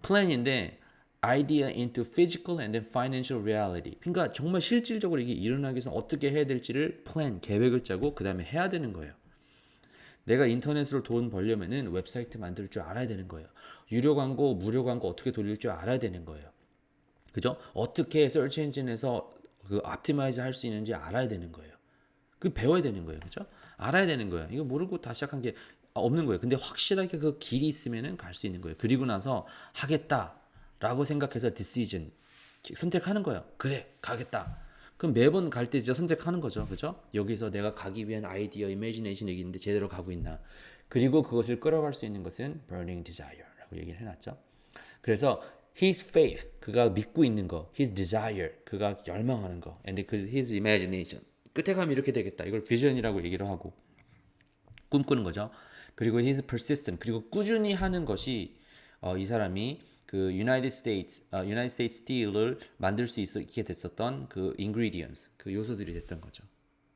플랜인데 idea into physical and then financial reality. 그러니까 정말 실질적으로 이게 일어나기 위해서 어떻게 해야 될지를 플랜, 계획을 짜고 그 다음에 해야 되는 거예요. 내가 인터넷으로 돈 벌려면은 웹사이트 만들 줄 알아야 되는 거예요. 유료 광고, 무료 광고 어떻게 돌릴 줄 알아야 되는 거예요. 그죠? 어떻게 서치 엔진에서 그 optimize 할 수 있는지 알아야 되는 거예요. 그 배워야 되는 거예요. 그죠? 알아야 되는 거예요. 이거 모르고 다 시작한 게 없는 거예요. 근데 확실하게 그 길이 있으면은 갈 수 있는 거예요. 그리고 나서 하겠다라고 생각해서 decision 선택하는 거예요. 그래, 가겠다. 그럼 매번 갈 때 진짜 선택하는 거죠. 그죠? 여기서 내가 가기 위한 아이디어, imagination 얘기 있는데 제대로 가고 있나. 그리고 그것을 끌어갈 수 있는 것은 burning desire라고 얘기를 해놨죠. 그래서 his faith, 그가 믿고 있는 거, his desire, 그가 열망하는 거, and his imagination. 끝에 가면 이렇게 되겠다. 이걸 vision이라고 얘기를 하고 꿈꾸는 거죠. 그리고 his persistent, 그리고 꾸준히 하는 것이 이 사람이 그 United States Steel을 만들 수 있게 됐었던 그 ingredients, 그 요소들이 됐던 거죠.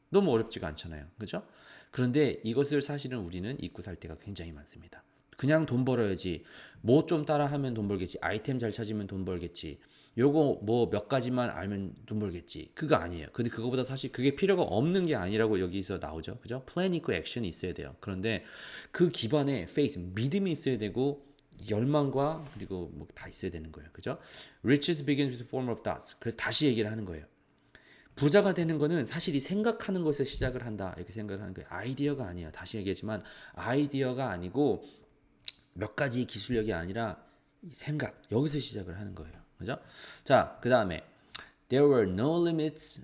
너무 어렵지가 않잖아요. 그죠? 그런데 이것을 사실은 우리는 잊고 살 때가 굉장히 많습니다. 그냥 돈 벌어야지. 뭐 좀 따라 하면 돈 벌겠지. 아이템 잘 찾으면 돈 벌겠지. 요거 뭐 몇 가지만 알면 돈 벌겠지. 그거 아니에요. 근데 그거보다 사실 그게 필요가 없는 게 아니라고 여기서 나오죠. 그죠? 플랜 있고 액션이 있어야 돼요. 그런데 그 기반에 faith, 믿음이 있어야 되고 열망과 그리고 뭐 다 있어야 되는 거예요. 그죠? Riches begins with a form of thoughts. 그래서 다시 얘기를 하는 거예요. 부자가 되는 거는 사실 이 생각하는 것에서 시작을 한다. 이렇게 생각을 하는 거예요. 아이디어가 아니에요. 다시 얘기하지만 아이디어가 아니고 몇 가지 기술력이 아니라 생각. 여기서 시작을 하는 거예요. 그죠? 자, 그 다음에 There were no limitations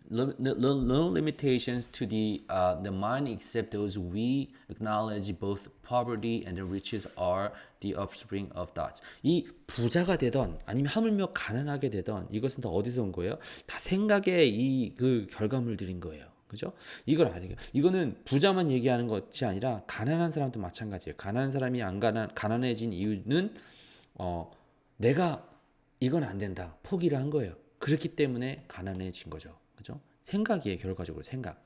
to the mind except those we acknowledge both poverty and the riches are the offspring of thoughts. 이 부자가 되던 아니면 하물며 가난하게 되던 이것은 다 어디서 온 거예요? 다 생각의 이 그 결과물들인 거예요. 그죠? 이걸 아니에요. 이거는 부자만 얘기하는 것이 아니라 가난한 사람도 마찬가지예요. 가난한 사람이 안 가난해진 이유는 내가 이건 안 된다. 포기를 한 거예요. 그렇기 때문에 가난해진 거죠. 그죠? 생각이에요. 결과적으로 생각.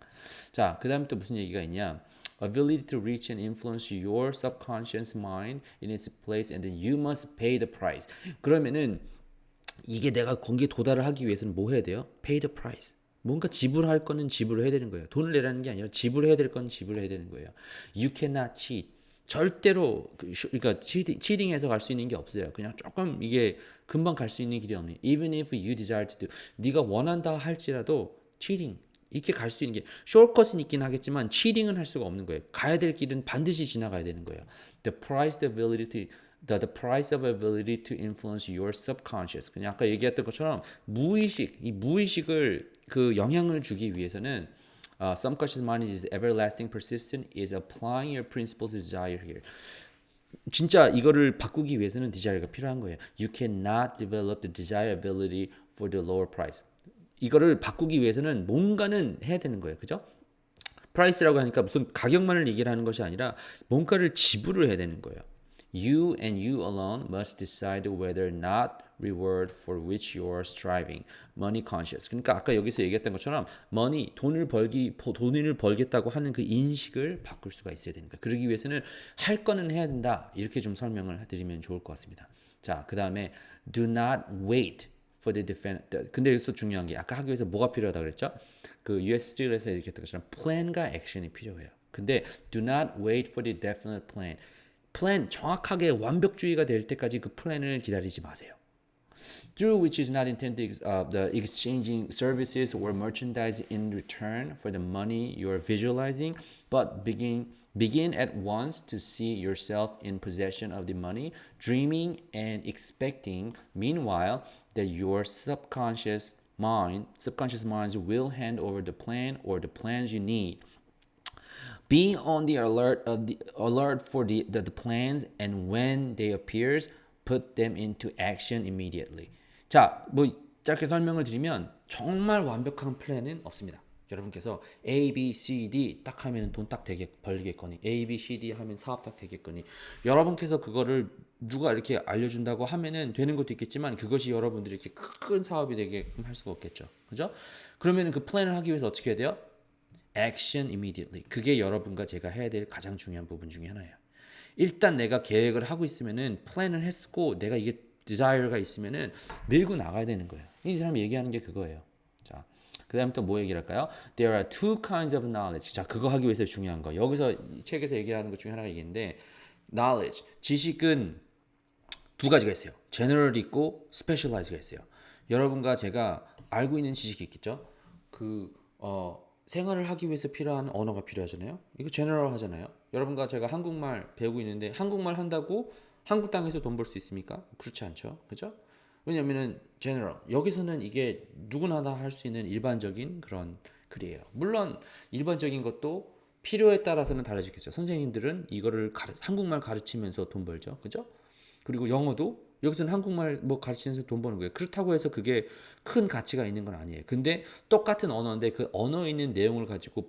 자, 그 다음에 또 무슨 얘기가 있냐? Ability to reach and influence your subconscious mind in its place and then you must pay the price. 그러면은 이게 내가 거기에 도달을 하기 위해서는 뭐 해야 돼요? Pay the price. 뭔가 지불할 거는 지불해야 되는 거예요. 돈을 내라는 게 아니라 지불해야 될 건 지불해야 되는 거예요. You cannot cheat. 절대로 그러니까 치딩해서 갈 수 있는 게 없어요. 그냥 조금 이게 금방 갈 수 있는 길이 없네. Even if you desire to do, 네가 원한다 할지라도 cheating 이렇게 갈 수 있는 게 숏컷은 있긴 하겠지만 cheating은 할 수가 없는 거예요. 가야 될 길은 반드시 지나가야 되는 거예요. The price of ability to influence your subconscious. 그냥 아까 얘기했던 것처럼 이 무의식을 그 영향을 주기 위해서는 subconscious mind is everlasting persistent is applying your principles of desire here. 진짜 이거를 바꾸기 위해서는 desire가 필요한 거예요. You cannot develop the desire ability for the lower price. 이거를 바꾸기 위해서는 뭔가는 해야 되는 거예요. 그죠? 프라이스라고 하니까 무슨 가격만을 얘기를 하는 것이 아니라 뭔가를 지불을 해야 되는 거예요. You and you alone must decide whether not reward for which you are striving. Money conscious. 그러니까 아까 여기서 얘기했던 것처럼 money, 돈을 벌겠다고 하는 그 인식을 바꿀 수가 있어야 되는 거예요. 그러기 위해서는 할 거는 해야 된다. 이렇게 좀 설명을 드리면 좋을 것 같습니다. 자, 그 다음에 do not wait for the defense. 근데 여기서 중요한 게 아까 하기 위해서 뭐가 필요하다 그랬죠? 그 US Steel에서 얘기했던 것처럼 플랜과 액션이 필요해요. 근데 do not wait for the definite plan. 플랜 정확하게 완벽주의가 될 때까지 그 플랜을 기다리지 마세요. Through which is not intended the exchanging services or merchandise in return for the money you are visualizing, but begin at once to see yourself in possession of the money, dreaming and expecting, meanwhile, that your subconscious minds will hand over the plan or the plans you need. Be on the alert for the plans, and when they appears, put them into action immediately. 자, 뭐 짧게 설명을 드리면 정말 완벽한 플랜은 없습니다. 여러분께서 A, B, C, D 딱 하면 돈 딱 되게 벌리겠거니 A, B, C, D 하면 사업 딱 되겠거니 여러분께서 그거를 누가 이렇게 알려준다고 하면은 되는 것도 있겠지만 그것이 여러분들이 이렇게 큰 사업이 되게끔 할 수가 없겠죠. 그죠? 그러면 그 플랜을 하기 위해서 어떻게 해야 돼요? Action immediately. 그게 여러분과 제가 해야 될 가장 중요한 부분 중에 하나예요. 일단 내가 계획을 하고 있으면은 플랜을 했고 내가 이게 desire가 있으면은 밀고 나가야 되는 거예요. 이 사람이 얘기하는 게 그거예요. 자, 그다음 또 뭐 얘기를 할까요? There are two kinds of knowledge. 자, 그거 하기 위해서 중요한 거. 여기서 이 책에서 얘기하는 것 중에 하나가 얘기인데 knowledge, 지식은 두 가지가 있어요. general 있고 specialize가 있어요. 여러분과 제가 알고 있는 지식이 있겠죠? 생활을 하기 위해서 필요한 언어가 필요하잖아요. 이거 general 하잖아요. 여러분과 제가 한국말 배우고 있는데 한국말 한다고 한국 땅에서 돈 벌 수 있습니까? 그렇지 않죠. 그죠? 왜냐면은 general 여기서는 이게 누구나 다 할 수 있는 일반적인 그런 글이에요. 물론 일반적인 것도 필요에 따라서는 달라지겠죠. 선생님들은 이거를 한국말 가르치면서 돈 벌죠. 그죠? 그리고 영어도 여기서는 한국말 뭐 가르치면서 돈 버는 거예요. 그렇다고 해서 그게 큰 가치가 있는 건 아니에요. 근데 똑같은 언어인데 그 언어에 있는 내용을 가지고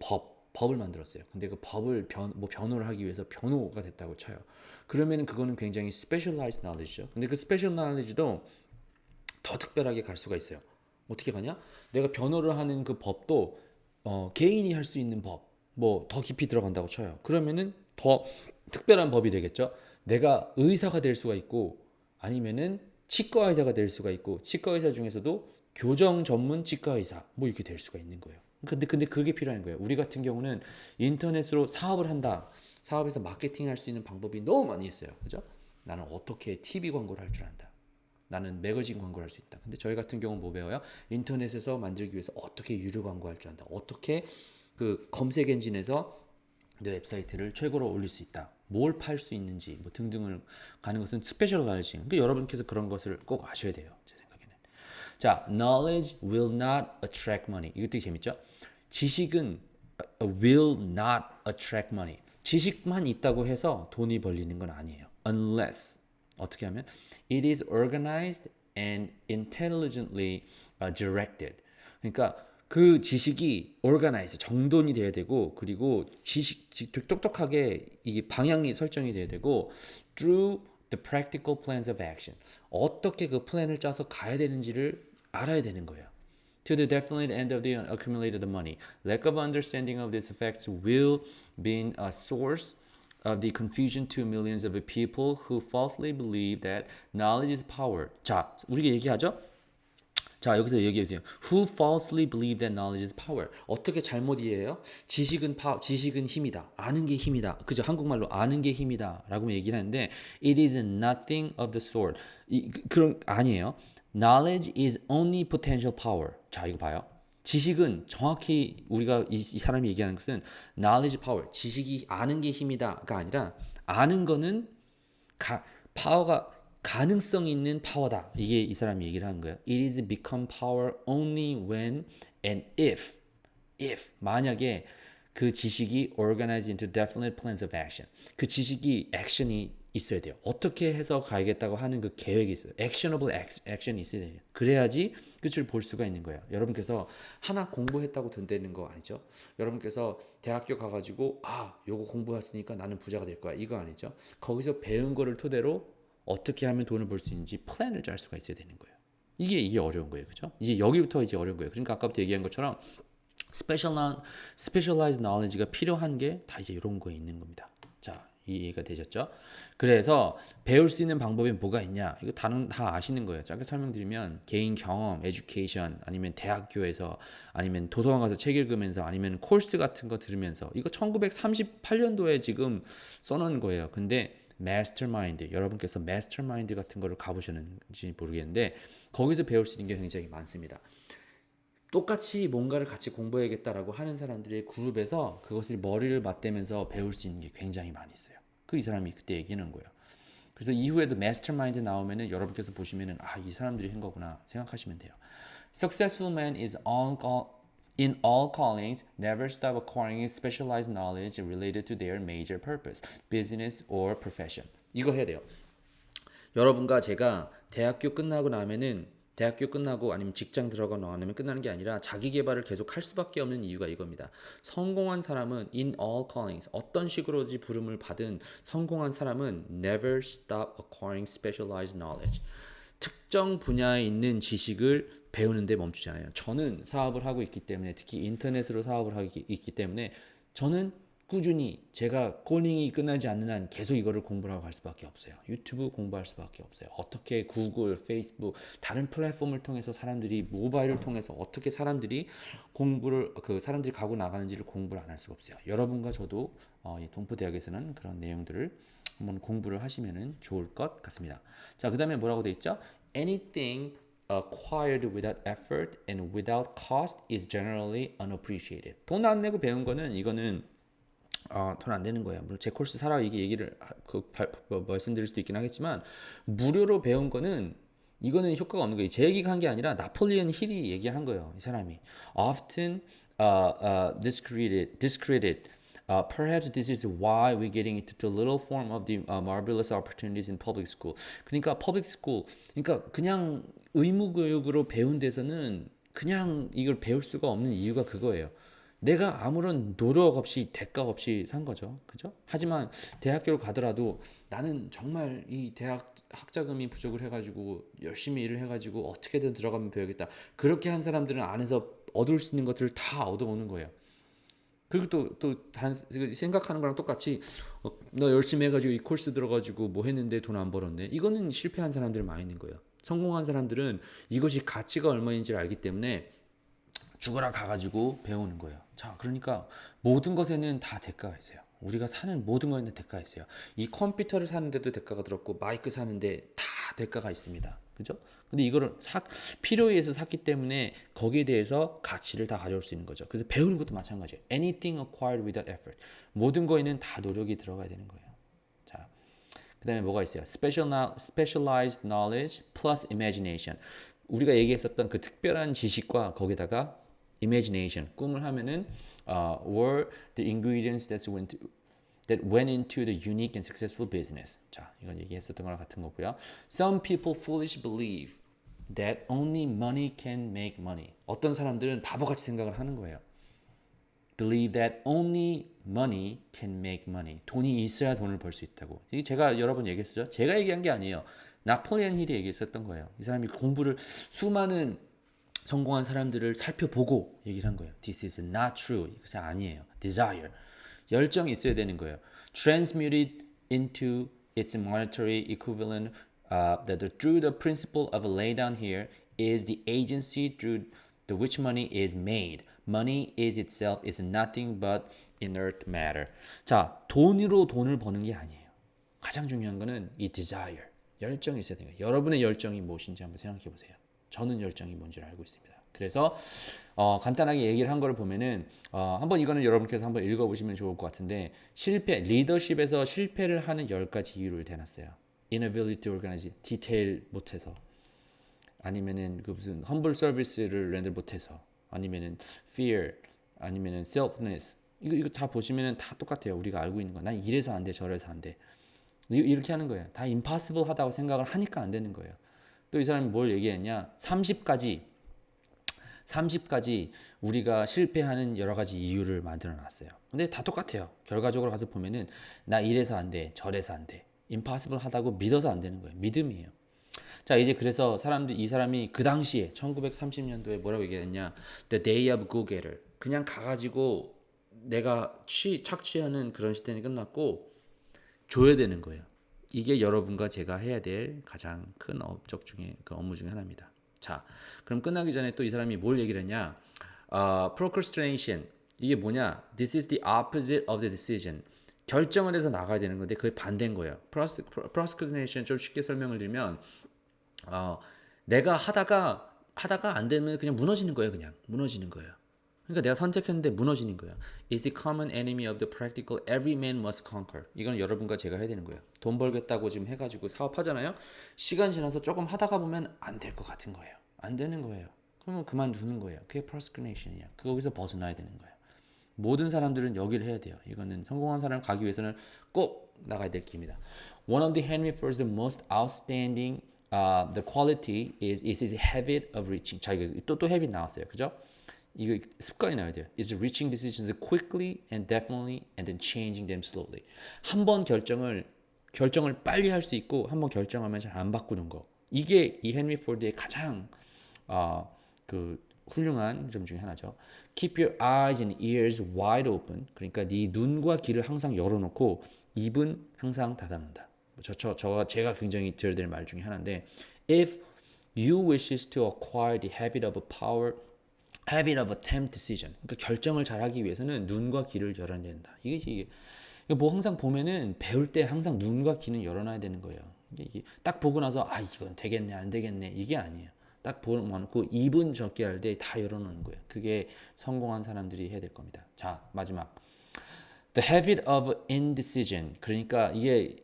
법을 만들었어요. 근데 그 법을 변호를 하기 위해서 변호가 됐다고 쳐요. 그러면은 그거는 굉장히 specialized knowledge죠. 근데 그 special knowledge도 더 특별하게 갈 수가 있어요. 어떻게 가냐? 내가 변호를 하는 그 법도 개인이 할 수 있는 법, 뭐 더 깊이 들어간다고 쳐요. 그러면은 더 특별한 법이 되겠죠. 내가 의사가 될 수가 있고 아니면은 치과 의사가 될 수가 있고 치과 의사 중에서도 교정 전문 치과 의사 뭐 이렇게 될 수가 있는 거예요. 근데 그게 필요한 거예요. 우리 같은 경우는 인터넷으로 사업을 한다. 사업에서 마케팅 할 수 있는 방법이 너무 많이 있어요. 그죠? 나는 어떻게 TV 광고를 할 줄 안다. 나는 매거진 광고를 할 수 있다. 근데 저희 같은 경우는 뭐 배워요? 인터넷에서 만들기 위해서 어떻게 유료 광고할 줄 안다. 어떻게 그 검색 엔진에서 내 웹사이트를 최고로 올릴 수 있다. 뭘 팔 수 있는지 뭐 등등을 가는 것은 스페셜라이징. 그러니까 여러분께서 그런 것을 꼭 아셔야 돼요. 제 생각에는. 자, knowledge will not attract money. 이거 되게 재밌죠? 지식은 will not attract money. 지식만 있다고 해서 돈이 벌리는 건 아니에요. Unless 어떻게 하면 it is organized and intelligently directed. 그러니까 그 지식이 organize 정돈이 돼야 되고 그리고 똑똑하게 이 방향이 설정이 돼야 되고 through the practical plans of action. 어떻게 그 플랜을 짜서 가야 되는지를 알아야 되는 거예요. To the definite end of the accumulated money. Lack of understanding of these effects will be a source of the confusion to millions of people who falsely believe that knowledge is power. 자, 우리가 얘기하죠? 자, 여기서 얘기해요. Who falsely believe that knowledge is power. 어떻게 잘못 이해해요? 지식은 힘이다. 아는 게 힘이다. 그죠? 한국말로 아는 게 힘이다라고 얘기를 하는데 it is nothing of the sort. 그런 아니에요. Knowledge is only potential power. 자, 이거 봐요. 지식은 정확히 우리가 이 사람이 얘기하는 것은 knowledge power. 지식이 아는 게 힘이다가 아니라 아는 거는 파워가 가능성 있는 파워다. 이게 이 사람이 얘기를 하는 거예요. It is become power only when and if 만약에 그 지식이 organized into definite plans of action. 그 지식이 액션이 있어야 돼요. 어떻게 해서 가야겠다고 하는 그 계획이 있어요. actionable action이 있어야 돼요. 그래야지 끝을 볼 수가 있는 거예요. 여러분께서 하나 공부했다고 된다는 거 아니죠? 여러분께서 대학교 가가지고 요거 공부했으니까 나는 부자가 될 거야. 이거 아니죠? 거기서 배운 거를 토대로 어떻게 하면 돈을 벌 수 있는지 플랜을 짤 수가 있어야 되는 거예요. 이게 어려운 거예요. 그죠? 이제 여기부터 이제 어려운 거예요. 그러니까 아까부터 얘기한 것처럼 specialized knowledge가 필요한 게 다 이제 이런 거에 있는 겁니다. 자, 이해가 되셨죠? 그래서 배울 수 있는 방법이 뭐가 있냐? 이거 다 아시는 거예요. 짧게 설명드리면 개인 경험, 에듀케이션, 아니면 대학교에서, 아니면 도서관 가서 책 읽으면서, 아니면 코र्스 같은 거 들으면서 이거 1938년도에 지금 써놓은 거예요. 근데 마스터마인드, 여러분께서 마스터마인드 같은 거를 가보셨는지 모르겠는데 거기서 배울 수 있는 게 굉장히 많습니다. 똑같이 뭔가를 같이 공부해야겠다라고 하는 사람들의 그룹에서 그것을 머리를 맞대면서 배울 수 있는 게 굉장히 많이 있어요. 이 사람이 그때 얘기하는 거예요. 그래서 이후에도 마스터마인드 나오면은 여러분께서 보시면은 이 사람들이 한 거구나 생각하시면 돼요. Successful man is in all callings never stop acquiring specialized knowledge related to their major purpose, business or profession. 이거 해야 돼요. 여러분과 제가 대학교 끝나고 나면은 대학교 끝나고 아니면 직장 들어가거나 아니면 끝나는 게 아니라 자기 개발을 계속 할 수밖에 없는 이유가 이겁니다. 성공한 사람은 in all callings 어떤 식으로든지 부름을 받은 성공한 사람은 never stop acquiring specialized knowledge. 특정 분야에 있는 지식을 배우는데 멈추지 않아요. 저는 사업을 하고 있기 때문에 특히 인터넷으로 사업을 하고 있기 때문에 저는 꾸준히 제가 콜링이 끝나지 않는 한 계속 이거를 공부를 하고 갈 수밖에 없어요. 유튜브 공부할 수밖에 없어요. 어떻게 구글, 페이스북, 다른 플랫폼을 통해서 사람들이 모바일을 통해서 어떻게 사람들이 공부를 사람들이 가고 나가는지를 공부를 안 할 수가 없어요. 여러분과 저도 이 동포대학에서는 그런 내용들을 한번 공부를 하시면은 좋을 것 같습니다. 자, 그다음에 뭐라고 돼 있죠? Anything acquired without effort and without cost is generally unappreciated. 돈 안 내고 배운 거는 이거는 돈 안 되는 거예요. 물론 제 코र्스 사라 이게 얘기를 말씀드릴 수도 있긴 하겠지만 무료로 배운 거는 이거는 효과가 없는 거예요. 제 얘기가 한 게 아니라 나폴리언 힐이 얘기한 거예요. 이 사람이 often discredited. Perhaps this is why we're getting into the little form of the marvelous opportunities in public school. 그러니까 public school, 그러니까 그냥 의무 교육으로 배운 데서는 그냥 이걸 배울 수가 없는 이유가 그거예요. 내가 아무런 노력 없이 대가 없이 산 거죠. 그죠? 하지만 대학교를 가더라도 나는 정말 이 대학 학자금이 부족을 해가지고 열심히 일을 해가지고 어떻게든 들어가면 배우겠다. 그렇게 한 사람들은 안에서 얻을 수 있는 것들을 다 얻어오는 거예요. 그리고 또 다른 생각하는 거랑 똑같이 너 열심히 해가지고 이 코र्스 들어가지고 뭐 했는데 돈 안 벌었네. 이거는 실패한 사람들 많이 있는 거예요. 성공한 사람들은 이것이 가치가 얼마인지를 알기 때문에 죽어라 가가지고 배우는 거예요. 자, 그러니까 모든 것에는 다 대가가 있어요. 우리가 사는 모든 것에는 대가가 있어요. 이 컴퓨터를 사는데도 대가가 들었고 마이크 사는데 다 대가가 있습니다. 그죠? 근데 이거를 필요에 의해서 샀기 때문에 거기에 대해서 가치를 다 가져올 수 있는 거죠. 그래서 배우는 것도 마찬가지예요. Anything acquired without effort. 모든 거에는 다 노력이 들어가야 되는 거예요. 자, 그 다음에 뭐가 있어요? Specialized knowledge plus imagination. 우리가 얘기했었던 그 특별한 지식과 거기다가 imagination, 꿈을 하면은 were the ingredients that went into the unique and successful business. 자, 이건 얘기했었던 거랑 같은 거고요. Some people foolish believe that only money can make money. 어떤 사람들은 바보같이 생각을 하는 거예요. Believe that only money can make money. 돈이 있어야 돈을 벌 수 있다고. 이게 제가 여러 번 얘기했었죠. 제가 얘기한 게 아니에요. 나폴레옹 힐이 얘기했었던 거예요. 이 사람이 공부를 수많은 성공한 사람들을 살펴보고 얘기를 한 거예요. This is not true. 이것이 아니에요. Desire. 열정이 있어야 되는 거예요. Transmuted into its monetary equivalent through the principle of lay down here is the agency through the which money is made. Money is itself is nothing but inert matter. 자, 돈으로 돈을 버는 게 아니에요. 가장 중요한 거는 이 desire. 열정이 있어야 돼요. 여러분의 열정이 무엇인지 한번 생각해 보세요. 저는 열정이 뭔지를 알고 있습니다. 그래서 간단하게 얘기를 한 거를 보면은 한번 이거는 여러분께서 한번 읽어보시면 좋을 것 같은데 리더십에서 실패를 하는 10가지 이유를 대놨어요. Inability to organize, 디테일 못해서 아니면은 그 무슨 humble service를 렌더 못해서 아니면은 fear 아니면은 selfness 이거 다 보시면은 다 똑같아요. 우리가 알고 있는 거. 난 이래서 안 돼, 저래서 안 돼. 이렇게 하는 거예요. 다 impossible 하다고 생각을 하니까 안 되는 거예요. 또 이 사람이 뭘 얘기했냐? 30가지 우리가 실패하는 여러 가지 이유를 만들어 놨어요. 근데 다 똑같아요. 결과적으로 가서 보면은 나 이래서 안 돼, 저래서 안 돼. impossible 하다고 믿어서 안 되는 거예요. 믿음이에요. 자, 이제 그래서 이 사람이 그 당시에 1930년도에 뭐라고 얘기했냐? The day of go-getter. 그냥 가가지고 내가 착취하는 그런 시대는 끝났고 줘야 되는 거예요. 이게 여러분과 제가 해야 될 가장 큰 업무 중에 하나입니다. 자, 그럼 끝나기 전에 또 이 사람이 뭘 얘기를 했냐? Procrastination. 이게 뭐냐? This is the opposite of the decision. 결정을 해서 나가야 되는 건데 그게 반대인 거예요. Procrastination 좀 쉽게 설명을 드리면 내가 하다가 안 되면 그냥 무너지는 거예요. 그냥 무너지는 거예요. 그러니까 내가 선택했는데 무너지는 거예요. Is the common enemy of the practical every man must conquer. 이건 여러분과 제가 해야 되는 거예요. 돈 벌겠다고 지금 해가지고 사업하잖아요. 시간 지나서 조금 하다가 보면 안 될 것 같은 거예요. 안 되는 거예요. 그러면 그만두는 거예요. 그게 procrastination이야. 거기서 벗어나야 되는 거예요. 모든 사람들은 여기를 해야 돼요. 이거는 성공한 사람을 가기 위해서는 꼭 나가야 될 길입니다. One of the Henry Ford's most outstanding the quality is his habit of reaching. 자, 이거 또 habit 나왔어요. 그죠? 이거 습관이 나야 돼요. Is reaching decisions quickly and definitely and then changing them slowly. 한 번 결정을 빨리 할 수 있고 한 번 결정하면 잘 안 바꾸는 거. 이게 이 헨리 포드의 가장 그 훌륭한 점 중에 하나죠. Keep your eyes and ears wide open. 그러니까 네 눈과 귀를 항상 열어놓고 입은 항상 닫아놓는다. 제가 굉장히 들어야 될 말 중에 하나인데, if you wishes to acquire the habit of attempt decision. 그러니까 결정을 잘하기 위해서는 눈과 귀를 열어야 된다. 이게 뭐 항상 보면은 배울 때 항상 눈과 귀는 열어놔야 되는 거예요. 이게 딱 보고 나서 이건 되겠네 안 되겠네 이게 아니에요. 딱 보고 입은 적게 할 때 다 열어놓는 거예요. 그게 성공한 사람들이 해야 될 겁니다. 자, 마지막 the habit of indecision. 그러니까 이게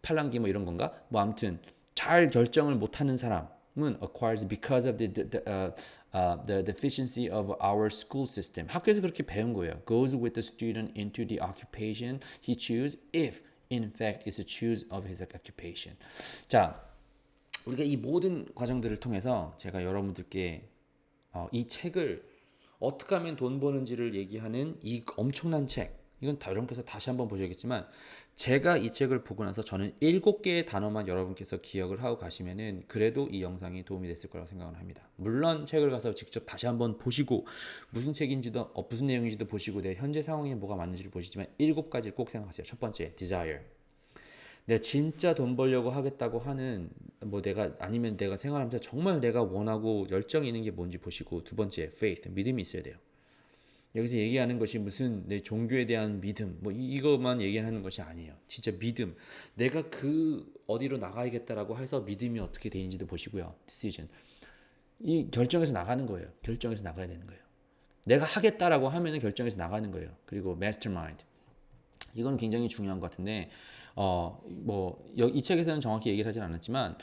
팔랑귀 뭐 이런 건가? 뭐 아무튼 잘 결정을 못하는 사람은 acquires because of the deficiency of our school system. 학교에서 그렇게 배운 거예요. Goes with the student into the occupation he choose if in fact is a choose of his occupation. 자, 우리가 이 모든 과정들을 통해서 제가 여러분들께 이 책을 어떻게 하면 돈 버는지를 얘기하는 이 엄청난 책, 이건 여러분께서 다시 한번 보셔야겠지만 제가 이 책을 보고 나서 저는 7개의 단어만 여러분께서 기억을 하고 가시면은 그래도 이 영상이 도움이 됐을 거라고 생각을 합니다. 물론 책을 가서 직접 다시 한번 보시고 무슨 책인지도 무슨 내용인지도 보시고 내 현재 상황에 뭐가 맞는지를 보시지만 7가지를 꼭 생각하세요. 첫 번째, desire. 내가 진짜 돈 벌려고 하겠다고 하는 아니면 내가 생활하면서 정말 내가 원하고 열정이 있는 게 뭔지 보시고, 두 번째 faith, 믿음이 있어야 돼요. 여기서 얘기하는 것이 무슨 내 종교에 대한 믿음 이것만 얘기하는 것이 아니에요. 진짜 믿음, 내가 그 어디로 나가야겠다라고 해서 믿음이 어떻게 되는지도 보시고요. decision, 이 결정해서 나가는 거예요. 결정해서 나가야 되는 거예요. 내가 하겠다라고 하면은 결정해서 나가는 거예요. 그리고 mastermind, 이건 굉장히 중요한 것 같은데 이 책에서는 정확히 얘기를 하진 않았지만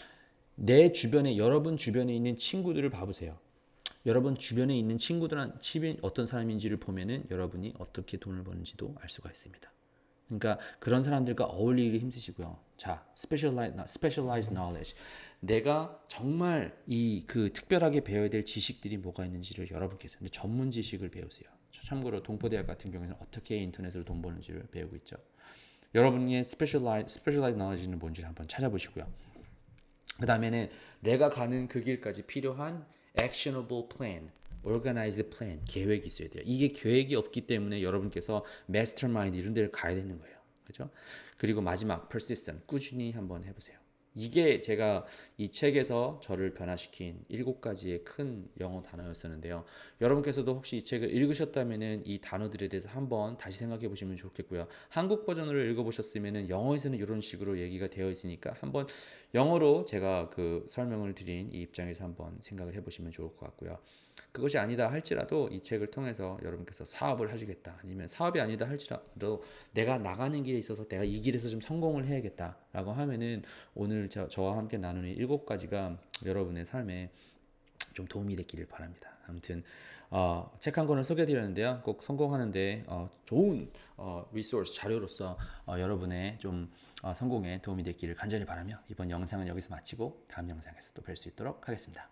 내 주변에, 여러분 주변에 있는 친구들을 봐보세요. 여러분 주변에 있는 친구들은 어떤 사람인지를 보면은 여러분이 어떻게 돈을 버는지도 알 수가 있습니다. 그러니까 그런 사람들과 어울리기 힘드시고요. 자, specialized knowledge. 내가 정말 그 특별하게 배워야 될 지식들이 뭐가 있는지를 여러분께서 전문 지식을 배우세요. 참고로 동포대학 같은 경우에는 어떻게 인터넷으로 돈 버는지를 배우고 있죠. 여러분의 specialized knowledge는 뭔지를 한번 찾아보시고요. 그 다음에는 내가 가는 그 길까지 필요한 actionable plan, organized plan, 계획이 있어야 돼요. 이게 계획이 없기 때문에 여러분께서 mastermind 이런 데를 가야 되는 거예요. 그렇죠? 그리고 마지막 persistent, 꾸준히 한번 해보세요. 이게 제가 이 책에서 저를 변화시킨 7가지의 큰 영어 단어였었는데요. 여러분께서도 혹시 이 책을 읽으셨다면 이 단어들에 대해서 한번 다시 생각해 보시면 좋겠고요. 한국 버전으로 읽어보셨으면 영어에서는 이런 식으로 얘기가 되어 있으니까 한번 영어로 제가 그 설명을 드린 이 입장에서 한번 생각을 해보시면 좋을 것 같고요. 그것이 아니다 할지라도 이 책을 통해서 여러분께서 사업을 하시겠다, 아니면 사업이 아니다 할지라도 내가 나가는 길에 있어서 내가 이 길에서 좀 성공을 해야겠다라고 하면은 오늘 저와 함께 나누는 7가지가 여러분의 삶에 좀 도움이 됐기를 바랍니다. 아무튼 책 한 권을 소개해드렸는데요. 꼭 성공하는데 좋은 리소스 자료로서 여러분의 좀 성공에 도움이 됐기를 간절히 바라며 이번 영상은 여기서 마치고 다음 영상에서 또 뵐 수 있도록 하겠습니다.